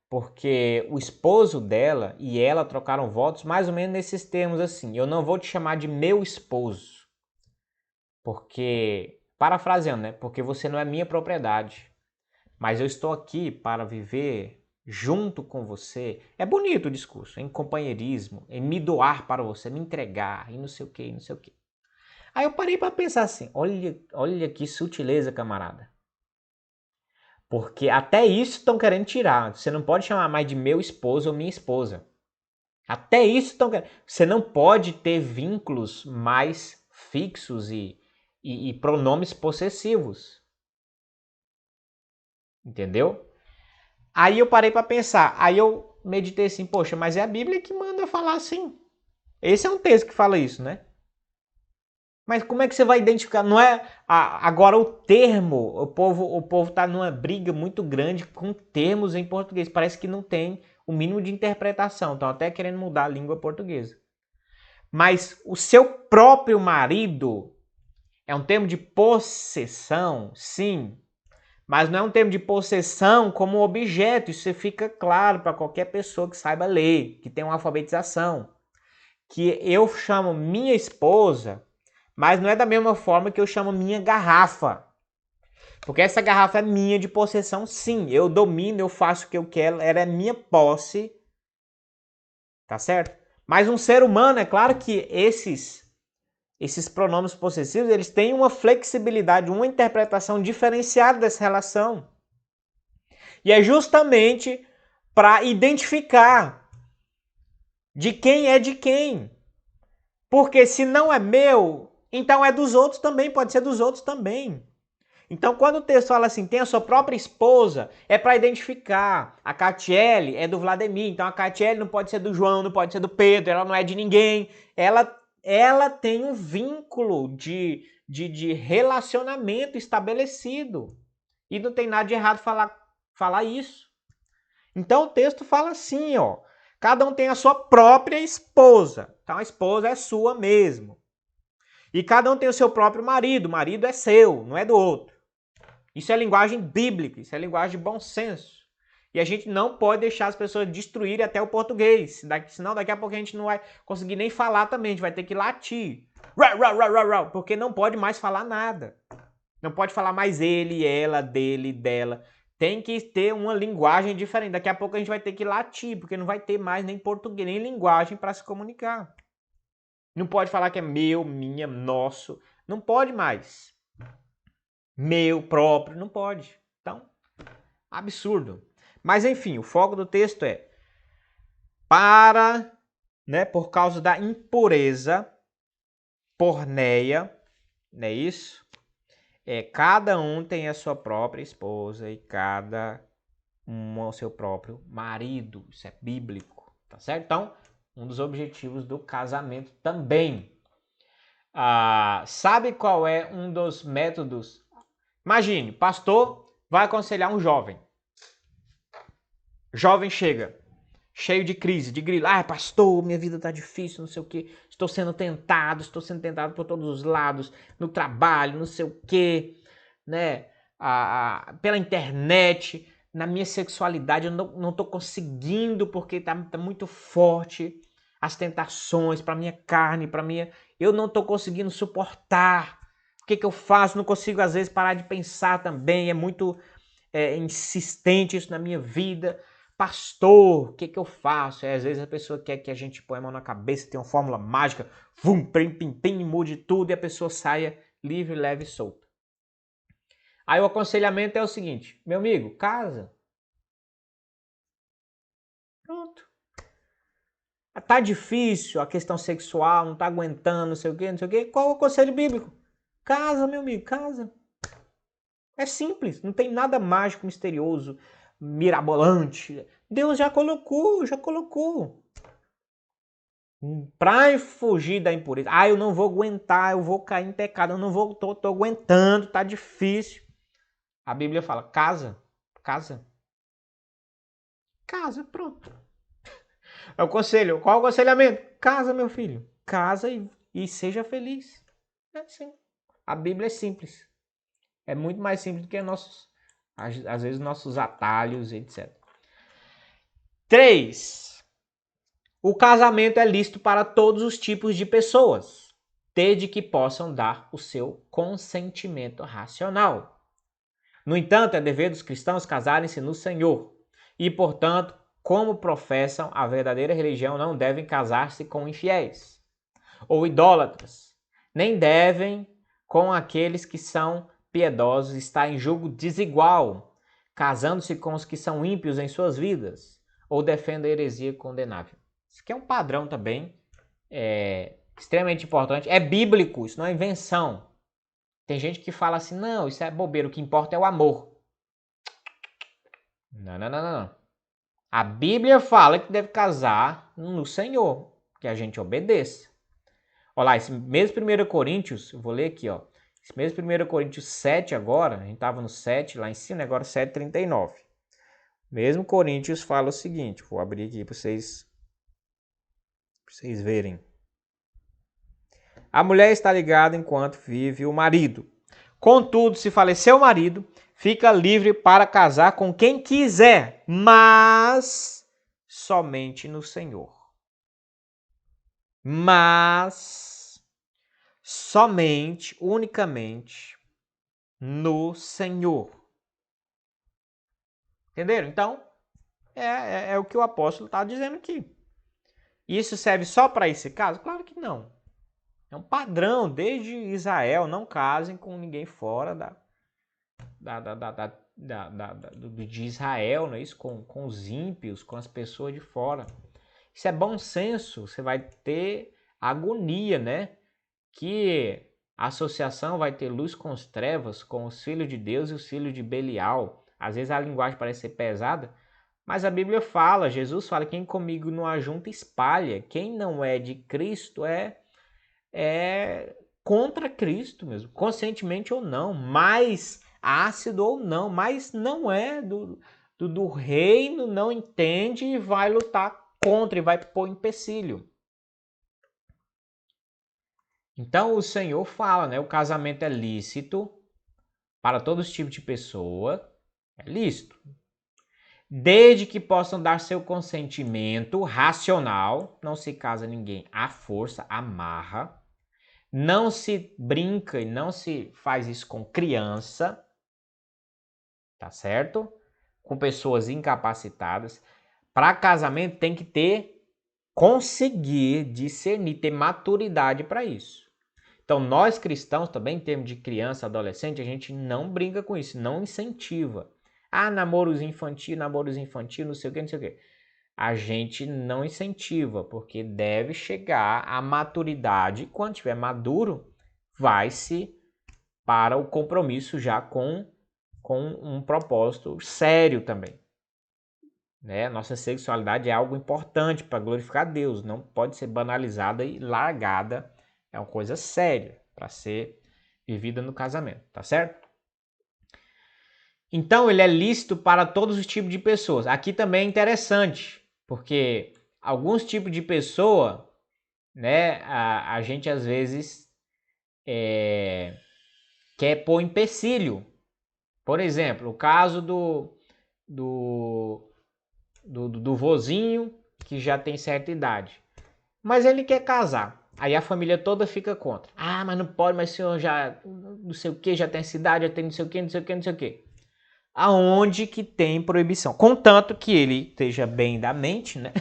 porque o esposo dela e ela trocaram votos mais ou menos nesses termos assim: eu não vou te chamar de meu esposo, porque, parafraseando, né? Porque você não é minha propriedade, mas eu estou aqui para viver junto com você. É bonito o discurso, em companheirismo, em me doar para você, me entregar, e não sei o que, não sei o que. Aí eu parei para pensar assim: olha que sutileza, camarada. Porque até isso estão querendo tirar. Você não pode chamar mais de meu esposo ou minha esposa. Até isso estão querendo. Você não pode ter vínculos mais fixos e pronomes possessivos. Entendeu? Aí eu parei para pensar. Aí eu meditei assim, poxa, mas é a Bíblia que manda falar assim. Esse é um texto que fala isso, né? Mas como é que você vai identificar? Não é agora o termo. O povo tá numa briga muito grande com termos em português. Parece que não tem o mínimo de interpretação. Estão até querendo mudar a língua portuguesa. Mas o seu próprio marido é um termo de possessão, sim. Mas não é um termo de possessão como objeto. Isso fica claro para qualquer pessoa que saiba ler, que tem uma alfabetização. Que eu chamo minha esposa, mas não é da mesma forma que eu chamo minha garrafa. Porque essa garrafa é minha de possessão, sim. Eu domino, eu faço o que eu quero, ela é minha posse. Tá certo? Mas um ser humano, é claro que esses pronomes possessivos, eles têm uma flexibilidade, uma interpretação diferenciada dessa relação. E é justamente para identificar de quem é de quem. Porque se não é meu, então é dos outros também, pode ser dos outros também. Então, quando o texto fala assim, tem a sua própria esposa, é para identificar. A Catiele é do Vladimir, então a Catiele não pode ser do João, não pode ser do Pedro, ela não é de ninguém. Ela tem um vínculo de relacionamento estabelecido. E não tem nada de errado falar isso. Então o texto fala assim, ó. Cada um tem a sua própria esposa. Então a esposa é sua mesmo. E cada um tem o seu próprio marido. O marido é seu, não é do outro. Isso é linguagem bíblica, isso é linguagem de bom senso. E a gente não pode deixar as pessoas destruírem até o português. Senão daqui a pouco a gente não vai conseguir nem falar também. A gente vai ter que latir. Porque não pode mais falar nada. Não pode falar mais ele, ela, dele, dela. Tem que ter uma linguagem diferente. Daqui a pouco a gente vai ter que latir, porque não vai ter mais nem português, nem linguagem para se comunicar. Não pode falar que é meu, minha, nosso. Não pode mais. Meu, próprio, não pode. Então, absurdo. Mas enfim, o foco do texto é por causa da impureza porneia, não é isso? Cada um tem a sua própria esposa e cada um o seu próprio marido. Isso é bíblico, tá certo? Então, um dos objetivos do casamento também. Sabe qual é um dos métodos? Imagine, pastor vai aconselhar um jovem. Jovem chega, cheio de crise, de grilo. Pastor, minha vida tá difícil, não sei o quê. Estou sendo tentado por todos os lados, no trabalho, não sei o quê, né? Pela internet, na minha sexualidade, eu não tô conseguindo porque tá muito forte as tentações para minha carne, eu não tô conseguindo suportar. O que eu faço? Não consigo às vezes parar de pensar também, é muito insistente isso na minha vida. Pastor, o que eu faço? Às vezes a pessoa quer que a gente põe a mão na cabeça, tem uma fórmula mágica, pim, mude tudo e a pessoa saia livre, leve e solta. Aí o aconselhamento é o seguinte, meu amigo, casa. Pronto. Tá difícil a questão sexual, não tá aguentando, não sei o quê, não sei o quê. Qual é o conselho bíblico? Casa, meu amigo, casa. É simples, não tem nada mágico, misterioso, mirabolante. Deus já colocou, já colocou. Pra fugir da impureza. Ah, eu não vou aguentar, eu vou cair em pecado, eu não vou, tô aguentando, tá difícil. A Bíblia fala, casa, casa. Casa, pronto. É o conselho. Qual é o aconselhamento? Casa, meu filho. Casa e seja feliz. É assim. A Bíblia é simples. É muito mais simples do que às vezes, nossos atalhos, etc. 3. O casamento é lícito para todos os tipos de pessoas, desde que possam dar o seu consentimento racional. No entanto, é dever dos cristãos casarem-se no Senhor e, portanto, como professam a verdadeira religião, não devem casar-se com infiéis ou idólatras, nem devem com aqueles que são piedosos estar em julgo desigual, casando-se com os que são ímpios em suas vidas, ou defendem a heresia condenável. Isso aqui é um padrão também extremamente importante. É bíblico, isso não é invenção. Tem gente que fala assim, não, isso é bobeira, o que importa é o amor. Não. A Bíblia fala que deve casar no Senhor, que a gente obedeça. Olha lá, esse mesmo 1 Coríntios, eu vou ler aqui, ó. Esse mesmo 1 Coríntios 7 agora, a gente estava no 7 lá em cima, agora 7,39. Mesmo Coríntios fala o seguinte, vou abrir aqui para vocês verem. A mulher está ligada enquanto vive o marido. Contudo, se falecer o marido, fica livre para casar com quem quiser, mas somente no Senhor. Mas somente, unicamente no Senhor. Entenderam? Então, é o que o apóstolo está dizendo aqui. Isso serve só para esse caso? Claro que não. É um padrão, desde Israel, não casem com ninguém fora de Israel, não é isso? Com os ímpios, com as pessoas de fora. Isso é bom senso, você vai ter agonia, né? Que a associação vai ter luz com as trevas, com os filhos de Deus e os filhos de Belial. Às vezes a linguagem parece ser pesada, mas a Bíblia fala, Jesus fala, quem comigo não ajunta espalha. Quem não é de Cristo é contra Cristo mesmo, conscientemente ou não, mais ácido ou não, mas não é do reino, não entende e vai lutar contra e vai pôr empecilho. Então o Senhor fala, né? O casamento é lícito para todos os tipos de pessoa, é lícito. Desde que possam dar seu consentimento racional, não se casa ninguém à força, amarra. Não se brinca e não se faz isso com criança, tá certo? Com pessoas incapacitadas. Para casamento tem que conseguir discernir, ter maturidade para isso. Então nós cristãos também, em termos de criança, adolescente, a gente não brinca com isso, não incentiva. Ah, namoros infantil, não sei o que, não sei o que. A gente não incentiva, porque deve chegar à maturidade. Quando tiver maduro, vai-se para o compromisso já com um propósito sério também. Né? Nossa sexualidade é algo importante para glorificar Deus, não pode ser banalizada e largada. É uma coisa séria para ser vivida no casamento, tá certo? Então ele é lícito para todos os tipos de pessoas. Aqui também é interessante, porque alguns tipos de pessoa, né, a gente às vezes quer pôr empecilho. Por exemplo, o caso do vozinho que já tem certa idade, mas ele quer casar. Aí a família toda fica contra. Ah, mas não pode, mas o senhor já não sei o que, já tem essa idade, já tem não sei o que, não sei o que, não sei o que. Aonde que tem proibição? Contanto que ele esteja bem da mente, né?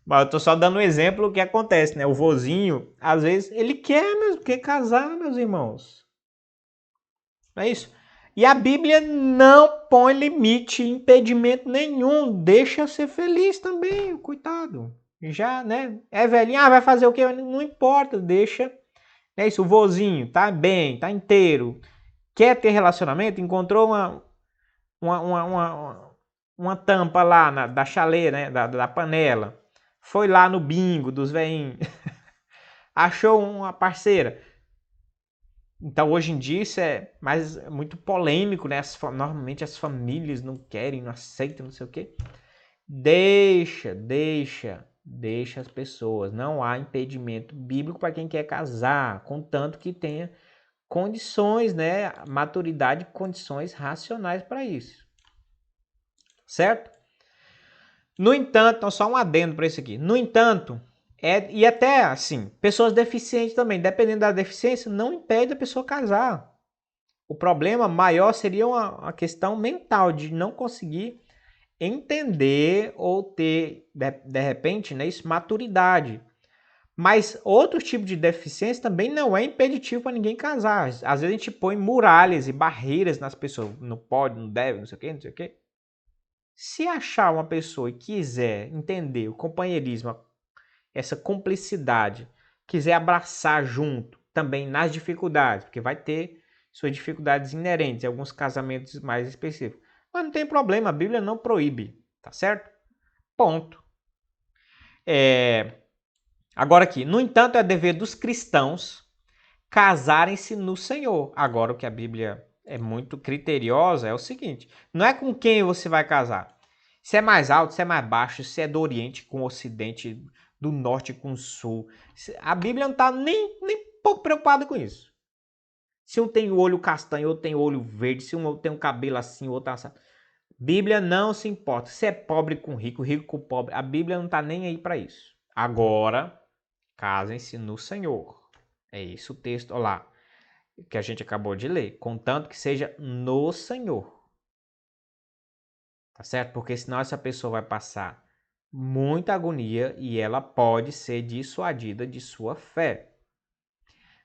Mas eu tô só dando um exemplo do que acontece, né? O vozinho, às vezes, ele quer mesmo, quer casar, meus irmãos. Não é isso? E a Bíblia não põe limite, impedimento nenhum. Deixa ser feliz também, coitado. Já, né? É velhinho, vai fazer o quê? Não importa, deixa. É isso, o vozinho tá bem, tá inteiro. Quer ter relacionamento? Encontrou uma tampa lá da chaleira, né? Da panela. Foi lá no bingo dos veinhos. Achou uma parceira. Então, hoje em dia, isso é muito polêmico, né? Normalmente as famílias não querem, não aceitam, não sei o quê. Deixa as pessoas. Não há impedimento bíblico para quem quer casar, contanto que tenha condições, né? Maturidade, condições racionais para isso. Certo? No entanto, então só um adendo para isso aqui. No entanto, e até assim, pessoas deficientes também, dependendo da deficiência, não impede a pessoa casar. O problema maior seria uma questão mental, de não conseguir entender ou ter, de repente, né, isso, maturidade. Mas outro tipo de deficiência também não é impeditivo para ninguém casar. Às vezes a gente põe muralhas e barreiras nas pessoas. Não pode, não deve, não sei o quê, não sei o quê. Se achar uma pessoa e quiser entender o companheirismo, essa cumplicidade, quiser abraçar junto também nas dificuldades, porque vai ter suas dificuldades inerentes em alguns casamentos mais específicos. Mas não tem problema, a Bíblia não proíbe, tá certo? Ponto. Agora aqui, no entanto, é dever dos cristãos casarem-se no Senhor. Agora, o que a Bíblia é muito criteriosa é o seguinte: não é com quem você vai casar. Se é mais alto, se é mais baixo, se é do Oriente com o Ocidente, do Norte com o Sul. A Bíblia não está nem pouco preocupada com isso. Se um tem o olho castanho, outro tem o olho verde, se um tem um cabelo assim, o outro assim. Bíblia não se importa. Se é pobre com rico, rico com pobre, a Bíblia não está nem aí para isso. Agora, casem-se no Senhor. É isso o texto, olha lá, que a gente acabou de ler. Contanto que seja no Senhor. Tá certo? Porque senão essa pessoa vai passar muita agonia e ela pode ser dissuadida de sua fé.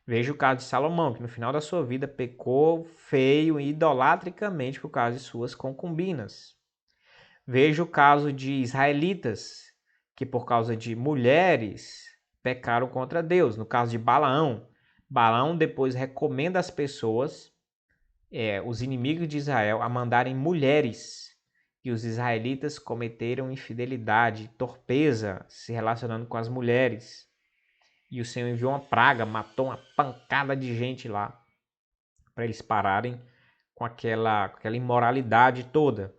Veja o caso de Salomão, que no final da sua vida pecou feio e idolatricamente por causa de suas concubinas. Veja o caso de israelitas, que por causa de mulheres pecaram contra Deus. No caso de Balaão, Balaão depois recomenda às pessoas, os inimigos de Israel, a mandarem mulheres. E os israelitas cometeram infidelidade, torpeza, se relacionando com as mulheres. E o Senhor enviou uma praga, matou uma pancada de gente lá, para eles pararem com aquela imoralidade toda.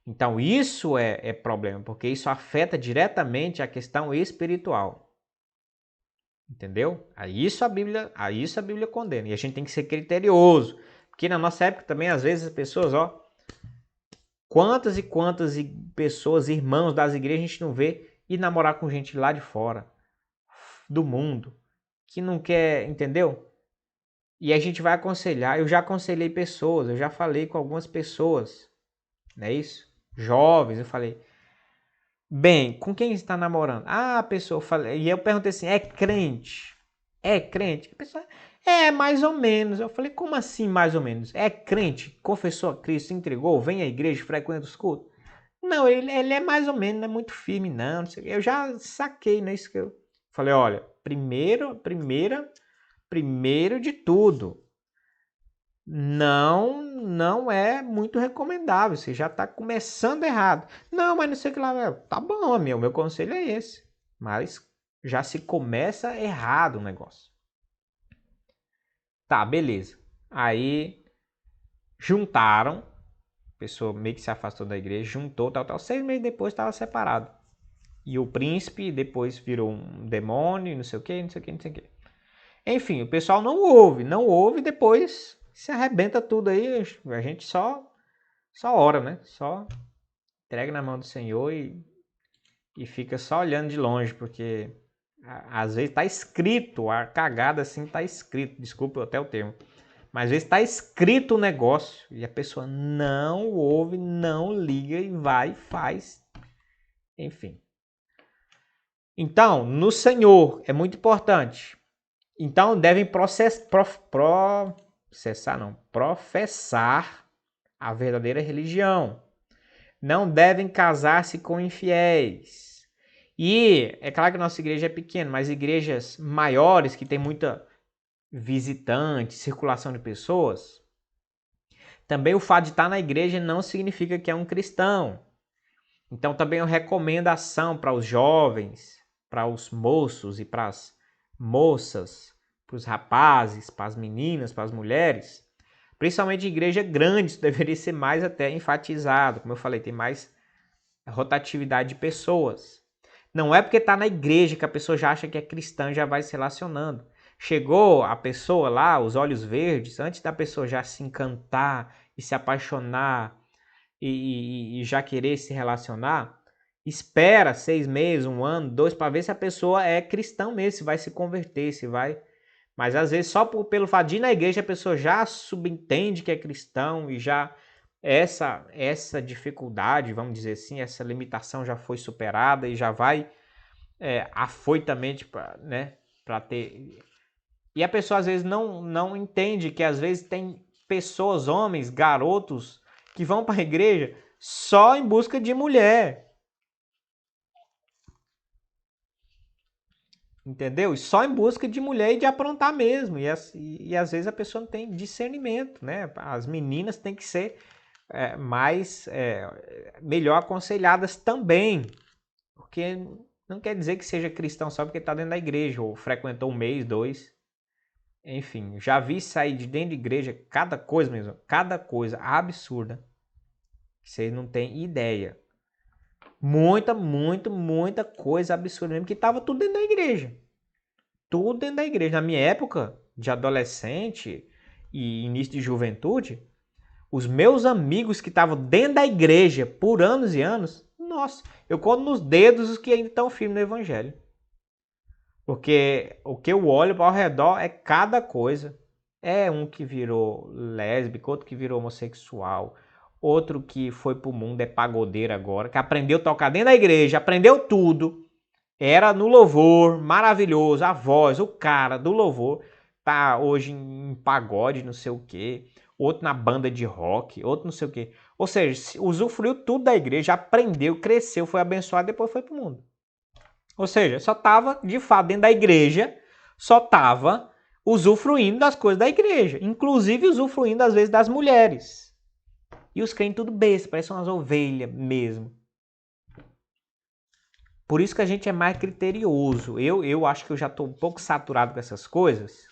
Então isso é problema, porque isso afeta diretamente a questão espiritual. Entendeu? A isso a Bíblia condena. E a gente tem que ser criterioso. Porque na nossa época também, às vezes, as pessoas, quantas e quantas pessoas, irmãos das igrejas, a gente não vê ir namorar com gente lá de fora, do mundo, que não quer, entendeu? E a gente vai aconselhar. Eu já aconselhei pessoas, eu já falei com algumas pessoas, não é isso? Jovens, eu falei, bem, com quem está namorando? Ah, a pessoa, e eu perguntei assim, é crente? É crente? A pessoa, mais ou menos. Eu falei, como assim mais ou menos? É crente? Confessou a Cristo, se entregou, vem à igreja, frequenta os cultos? Não, ele é mais ou menos, não é muito firme não sei. Eu já saquei, né, isso que eu falei, olha, primeiro de tudo, não é muito recomendável. Você já está começando errado. Não, mas não sei o que lá. Tá bom, meu conselho é esse. Mas já se começa errado o negócio. Tá, beleza. Aí juntaram. A pessoa meio que se afastou da igreja, juntou, tal. 6 meses depois estava separado. E o príncipe depois virou um demônio, não sei o que, não sei o que, não sei o que. Enfim, o pessoal não ouve, depois se arrebenta tudo aí. A gente só ora, né? Só entrega na mão do Senhor e fica só olhando de longe, porque às vezes tá escrito, a cagada assim tá escrito, desculpa até o termo, mas às vezes tá escrito o negócio e a pessoa não ouve, não liga e vai e faz. Enfim. Então, no Senhor é muito importante. Então devem professar a verdadeira religião. Não devem casar-se com infiéis. E é claro que a nossa igreja é pequena, mas igrejas maiores, que tem muita visitante, circulação de pessoas, também o fato de estar na igreja não significa que é um cristão. Então também eu recomendo ação para os jovens, para os moços e para as moças, para os rapazes, para as meninas, para as mulheres. Principalmente em igreja grande, isso deveria ser mais até enfatizado. Como eu falei, tem mais rotatividade de pessoas. Não é porque está na igreja que a pessoa já acha que é cristã e já vai se relacionando. Chegou a pessoa lá, os olhos verdes, antes da pessoa já se encantar e se apaixonar e já querer se relacionar, espera 6 meses, 1 ano, 2, para ver se a pessoa é cristã mesmo, se vai se converter, se vai... Mas às vezes só pelo fato de ir na igreja a pessoa já subentende que é cristão e já essa dificuldade, vamos dizer assim, essa limitação já foi superada e já vai afoitamente para, né, para ter... E a pessoa às vezes não entende que às vezes tem pessoas, homens, garotos, que vão para a igreja só em busca de mulher. Entendeu? E só em busca de mulher e de aprontar mesmo. E às vezes a pessoa não tem discernimento, né? As meninas têm que ser melhor aconselhadas também. Porque não quer dizer que seja cristão só porque está dentro da igreja, ou frequentou 1 mês, 2. Enfim, já vi sair de dentro da igreja cada coisa mesmo, cada coisa absurda. Vocês não têm ideia. Muita coisa absurda mesmo, que tava tudo dentro da igreja. Tudo dentro da igreja. Na minha época de adolescente e início de juventude, os meus amigos que estavam dentro da igreja por anos e anos, nossa, eu conto nos dedos os que ainda estão firmes no evangelho. Porque o que eu olho ao redor é cada coisa. É um que virou lésbico, outro que virou homossexual, outro que foi pro mundo, é pagodeiro agora, que aprendeu a tocar dentro da igreja, aprendeu tudo. Era no louvor, maravilhoso, a voz, o cara do louvor, tá hoje em pagode, não sei o quê. Outro na banda de rock, outro não sei o quê. Ou seja, usufruiu tudo da igreja, aprendeu, cresceu, foi abençoado, depois foi pro mundo. Ou seja, só estava, de fato, dentro da igreja, só estava usufruindo das coisas da igreja. Inclusive usufruindo, às vezes, das mulheres. E os crentes tudo besta, parecem umas ovelhas mesmo. Por isso que a gente é mais criterioso. Eu acho que eu já estou um pouco saturado com essas coisas.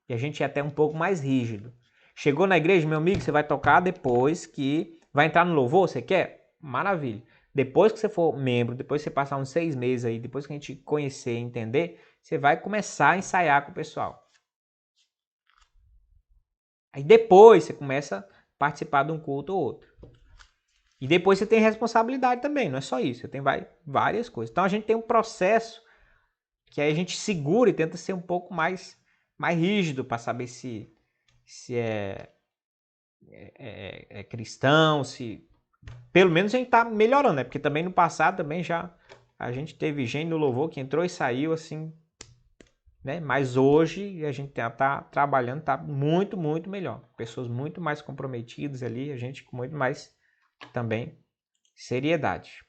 E a gente é até um pouco mais rígido. Chegou na igreja, meu amigo, você vai tocar depois que... Vai entrar no louvor, você quer? Maravilha. Depois que você for membro, depois que você passar uns 6 meses aí, depois que a gente conhecer e entender, você vai começar a ensaiar com o pessoal. Aí depois você começa a participar de um culto ou outro. E depois você tem responsabilidade também, não é só isso, você tem várias coisas. Então a gente tem um processo que aí a gente segura e tenta ser um pouco mais rígido para saber se é cristão, se... Pelo menos a gente tá melhorando, né? Porque também no passado também já a gente teve gente no louvor que entrou e saiu assim, né? Mas hoje a gente tá trabalhando, tá muito melhor. Pessoas muito mais comprometidas ali, a gente com muito mais também seriedade.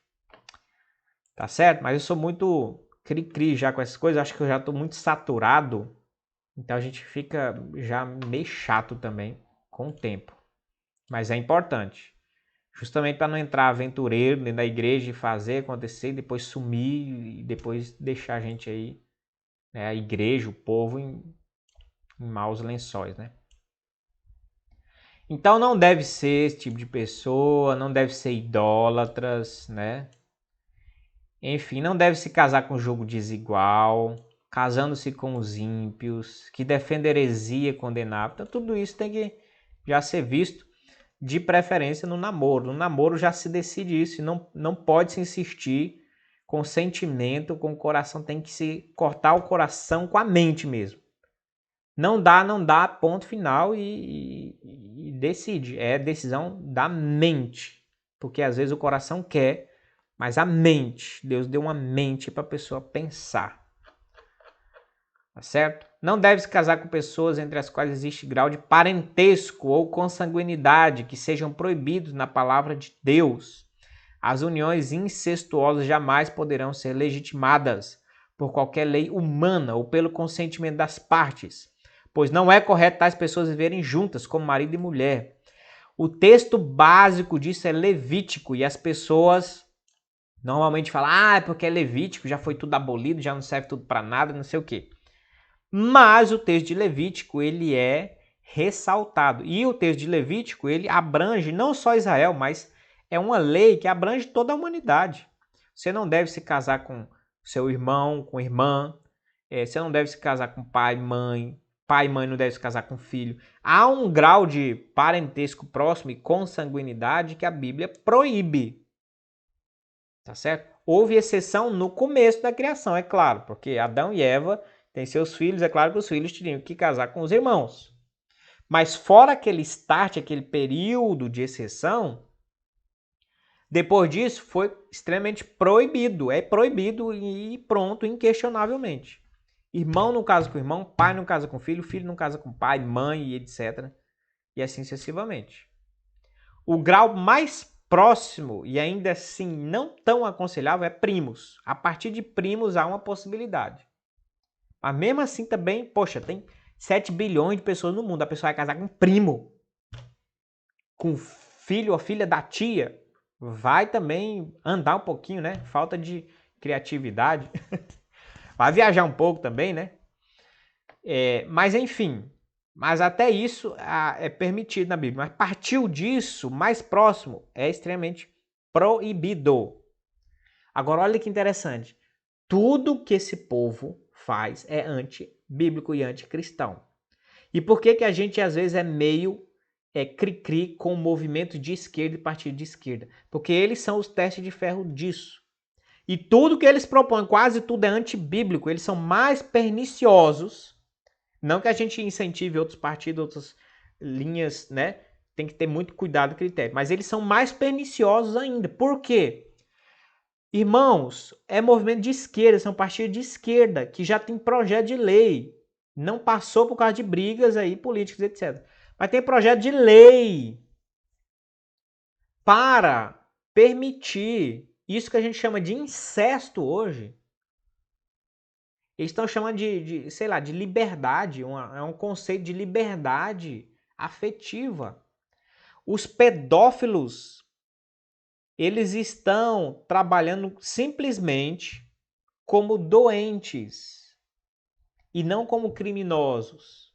Tá certo? Mas eu sou muito cri-cri já com essas coisas, acho que eu já tô muito saturado. Então a gente fica já meio chato também com o tempo. Mas é importante. Justamente para não entrar aventureiro dentro da igreja e fazer acontecer, depois sumir e depois deixar a gente aí, né, a igreja, o povo, em maus lençóis, né? Então não deve ser esse tipo de pessoa, não deve ser idólatras, né? Enfim, não deve se casar com jogo desigual, casando-se com os ímpios, que defende heresia condenável. Então tudo isso tem que já ser visto de preferência no namoro. No namoro já se decide isso, e não pode se insistir com sentimento, com o coração, tem que se cortar o coração com a mente mesmo. Não dá, ponto final e decide. É decisão da mente, porque às vezes o coração quer, mas a mente, Deus deu uma mente para a pessoa pensar. Tá certo? Não deve se casar com pessoas entre as quais existe grau de parentesco ou consanguinidade que sejam proibidos na palavra de Deus. As uniões incestuosas jamais poderão ser legitimadas por qualquer lei humana ou pelo consentimento das partes, pois não é correto tais pessoas viverem juntas como marido e mulher. O texto básico disso é Levítico e as pessoas normalmente falam, é porque é Levítico, já foi tudo abolido, já não serve tudo para nada, não sei o quê. Mas o texto de Levítico, ele é ressaltado. E o texto de Levítico, ele abrange não só Israel, mas é uma lei que abrange toda a humanidade. Você não deve se casar com seu irmão, com irmã. Você não deve se casar com pai, mãe. Pai e mãe não devem se casar com filho. Há um grau de parentesco próximo e consanguinidade que a Bíblia proíbe. Tá certo? Houve exceção no começo da criação, é claro, porque Adão e Eva têm seus filhos, é claro que os filhos teriam que casar com os irmãos. Mas fora aquele start, aquele período de exceção, depois disso foi extremamente proibido. É proibido e pronto, inquestionavelmente. Irmão não casa com irmão, pai não casa com filho, filho não casa com pai, mãe e etc. E assim sucessivamente. O grau mais próximo e ainda assim não tão aconselhável é primos. A partir de primos há uma possibilidade. Mas mesmo assim também, poxa, tem 7 bilhões de pessoas no mundo. A pessoa vai casar com um primo, com filho ou filha da tia. Vai também andar um pouquinho, né? Falta de criatividade. Vai viajar um pouco também, né? Mas enfim, mas até isso é permitido na Bíblia. Mas partiu disso, mais próximo, é extremamente proibido. Agora olha que interessante. Tudo que esse povo faz é antibíblico e anticristão. E por que a gente às vezes é meio cri-cri com o movimento de esquerda e partido de esquerda? Porque eles são os testes de ferro disso. E tudo que eles propõem, quase tudo é antibíblico. Eles são mais perniciosos. Não que a gente incentive outros partidos, outras linhas, né? Tem que ter muito cuidado e critério. Mas eles são mais perniciosos ainda. Por quê? Irmãos, é movimento de esquerda, são partidos de esquerda que já tem projeto de lei. Não passou por causa de brigas aí políticas, etc. Mas tem projeto de lei para permitir isso que a gente chama de incesto hoje. Eles estão chamando sei lá, de liberdade, é um conceito de liberdade afetiva. Os pedófilos, eles estão trabalhando simplesmente como doentes e não como criminosos.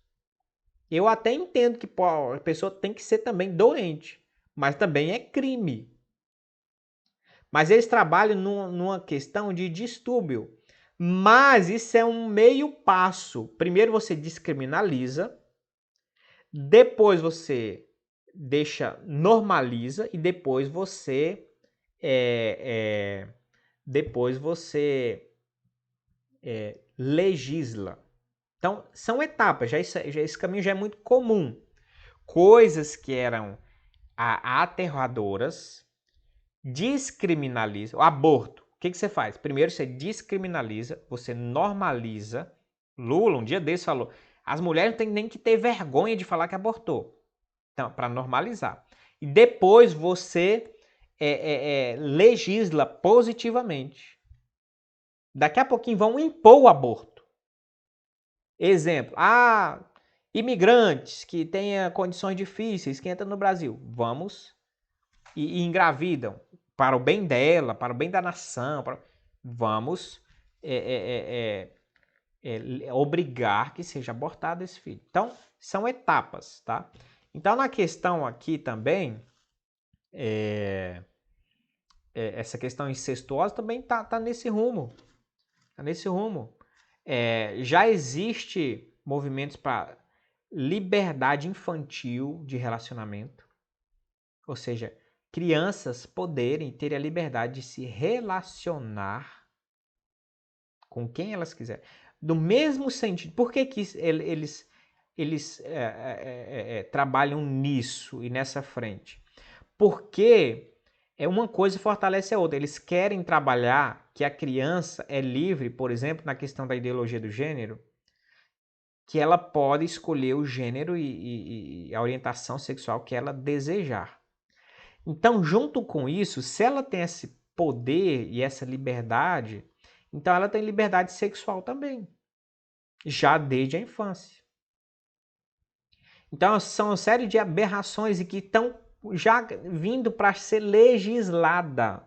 Eu até entendo que a pessoa tem que ser também doente, mas também é crime. Mas eles trabalham numa questão de distúrbio. Mas isso é um meio passo. Primeiro você descriminaliza, depois você normaliza e depois você legisla. Então são etapas. Esse caminho já é muito comum. Coisas que eram aterradoras, descriminaliza. O aborto. O que você faz? Primeiro você descriminaliza, você normaliza. Lula, um dia desse, falou: as mulheres não têm nem que ter vergonha de falar que abortou. Então, para normalizar. E depois você legisla positivamente. Daqui a pouquinho vão impor o aborto. Exemplo: imigrantes que tenham condições difíceis, que entram no Brasil. Vamos e engravidam. Para o bem dela, para o bem da nação, vamos obrigar que seja abortado esse filho. Então, são etapas, tá? Então, na questão aqui também, essa questão incestuosa também tá nesse rumo. Tá nesse rumo. Já existe movimentos para liberdade infantil de relacionamento. Ou seja, crianças poderem ter a liberdade de se relacionar com quem elas quiserem. Do mesmo sentido, por que eles trabalham nisso e nessa frente? Porque uma coisa fortalece a outra. Eles querem trabalhar que a criança é livre, por exemplo, na questão da ideologia do gênero, que ela pode escolher o gênero e a orientação sexual que ela desejar. Então, junto com isso, se ela tem esse poder e essa liberdade, então ela tem liberdade sexual também, já desde a infância. Então, são uma série de aberrações e que estão já vindo para ser legislada.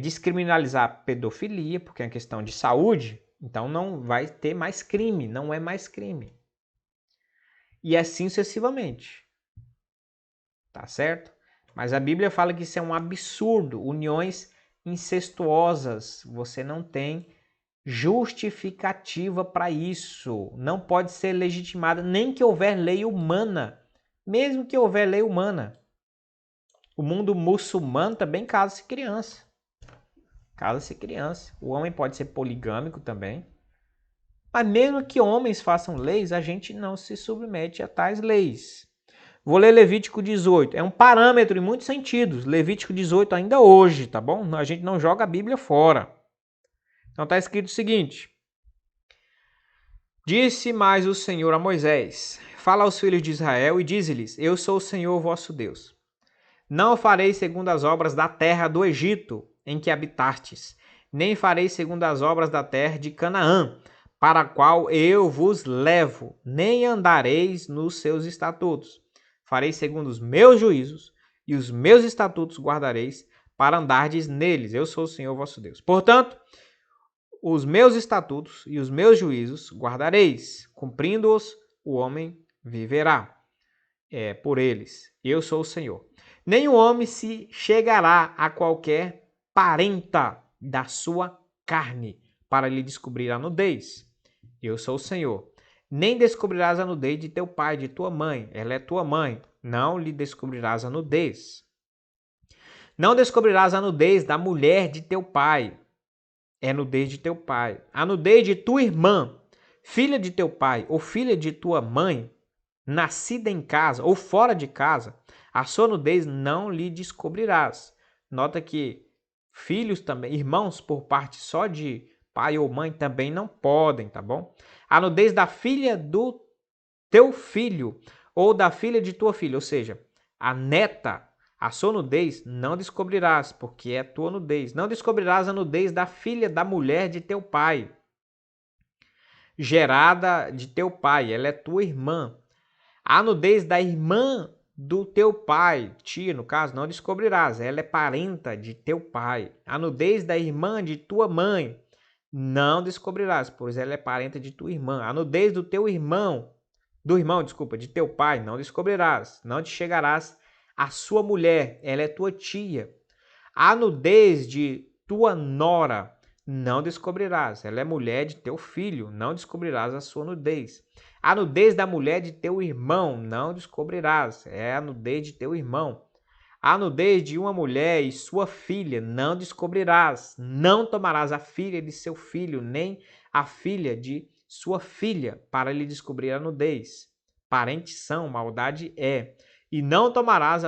Descriminalizar a pedofilia, porque é uma questão de saúde, então não vai ter mais crime, não é mais crime. E assim sucessivamente. Tá certo? Mas a Bíblia fala que isso é um absurdo, uniões incestuosas. Você não tem justificativa para isso. Não pode ser legitimada, nem que houver lei humana. Mesmo que houver lei humana. O mundo muçulmano também casa-se criança. Casa-se criança. O homem pode ser poligâmico também. Mas mesmo que homens façam leis, a gente não se submete a tais leis. Vou ler Levítico 18. É um parâmetro em muitos sentidos. Levítico 18 ainda hoje, tá bom? A gente não joga a Bíblia fora. Então está escrito o seguinte. Disse mais o Senhor a Moisés: Fala aos filhos de Israel e dize-lhes: Eu sou o Senhor vosso Deus. Não farei segundo as obras da terra do Egito, em que habitastes, nem farei segundo as obras da terra de Canaã, para a qual eu vos levo, nem andareis nos seus estatutos. Farei segundo os meus juízos, e os meus estatutos guardareis, para andardes neles. Eu sou o Senhor vosso Deus. Portanto, os meus estatutos e os meus juízos guardareis, cumprindo-os, o homem viverá. Por eles. Eu sou o Senhor. Nenhum homem se chegará a qualquer parenta da sua carne para lhe descobrir a nudez. Eu sou o Senhor. Nem descobrirás a nudez de teu pai, de tua mãe. Ela é tua mãe. Não lhe descobrirás a nudez. Não descobrirás a nudez da mulher de teu pai. É nudez de teu pai. A nudez de tua irmã, filha de teu pai ou filha de tua mãe, nascida em casa ou fora de casa, a sua nudez não lhe descobrirás. Nota que filhos também, irmãos por parte só de pai ou mãe também não podem, tá bom? A nudez da filha do teu filho ou da filha de tua filha, ou seja, a neta, a sua nudez não descobrirás, porque é tua nudez. Não descobrirás a nudez da filha da mulher de teu pai, gerada de teu pai, ela é tua irmã. A nudez da irmã do teu pai, tia, no caso, não descobrirás. Ela é parenta de teu pai. A nudez da irmã de tua mãe, não descobrirás, pois ela é parenta de tua irmã. A nudez do teu irmão, de teu pai, não descobrirás. Não te chegarás à sua mulher, ela é tua tia. A nudez de tua nora, não descobrirás. Ela é mulher de teu filho, não descobrirás a sua nudez. A nudez da mulher de teu irmão, não descobrirás. É a nudez de teu irmão. A nudez de uma mulher e sua filha, não descobrirás. Não tomarás a filha de seu filho, nem a filha de sua filha, para lhe descobrir a nudez. Parentes são, maldade é. E não tomarás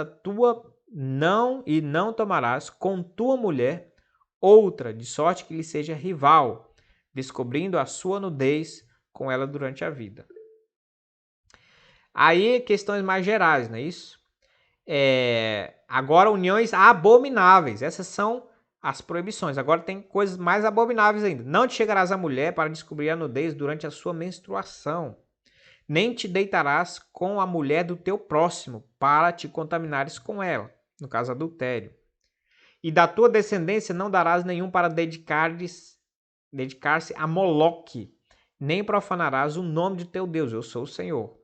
não tomarás com tua mulher outra, de sorte que lhe seja rival, descobrindo a sua nudez com ela durante a vida. Aí, questões mais gerais, não é isso? Agora, uniões abomináveis. Essas são as proibições. Agora tem coisas mais abomináveis ainda. Não te chegarás à mulher para descobrir a nudez durante a sua menstruação. Nem te deitarás com a mulher do teu próximo para te contaminares com ela. No caso, adultério. E da tua descendência não darás nenhum para dedicar-se a Moloque, nem profanarás o nome de teu Deus. Eu sou o Senhor.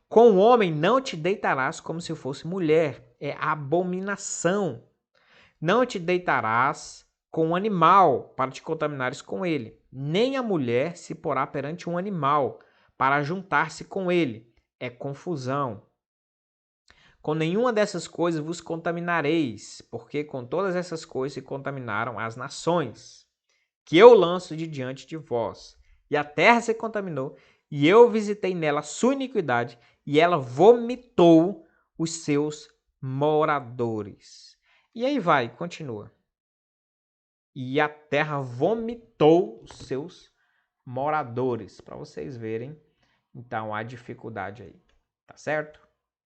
Com o homem não te deitarás como se fosse mulher. É abominação. Não te deitarás com um animal para te contaminares com ele. Nem a mulher se porá perante um animal para juntar-se com ele. É confusão. Com nenhuma dessas coisas vos contaminareis, porque com todas essas coisas se contaminaram as nações, que eu lanço de diante de vós. E a terra se contaminou, e eu visitei nela sua iniquidade, e ela vomitou os seus moradores. E aí vai, continua. E a terra vomitou os seus moradores, para vocês verem então a dificuldade aí, tá certo?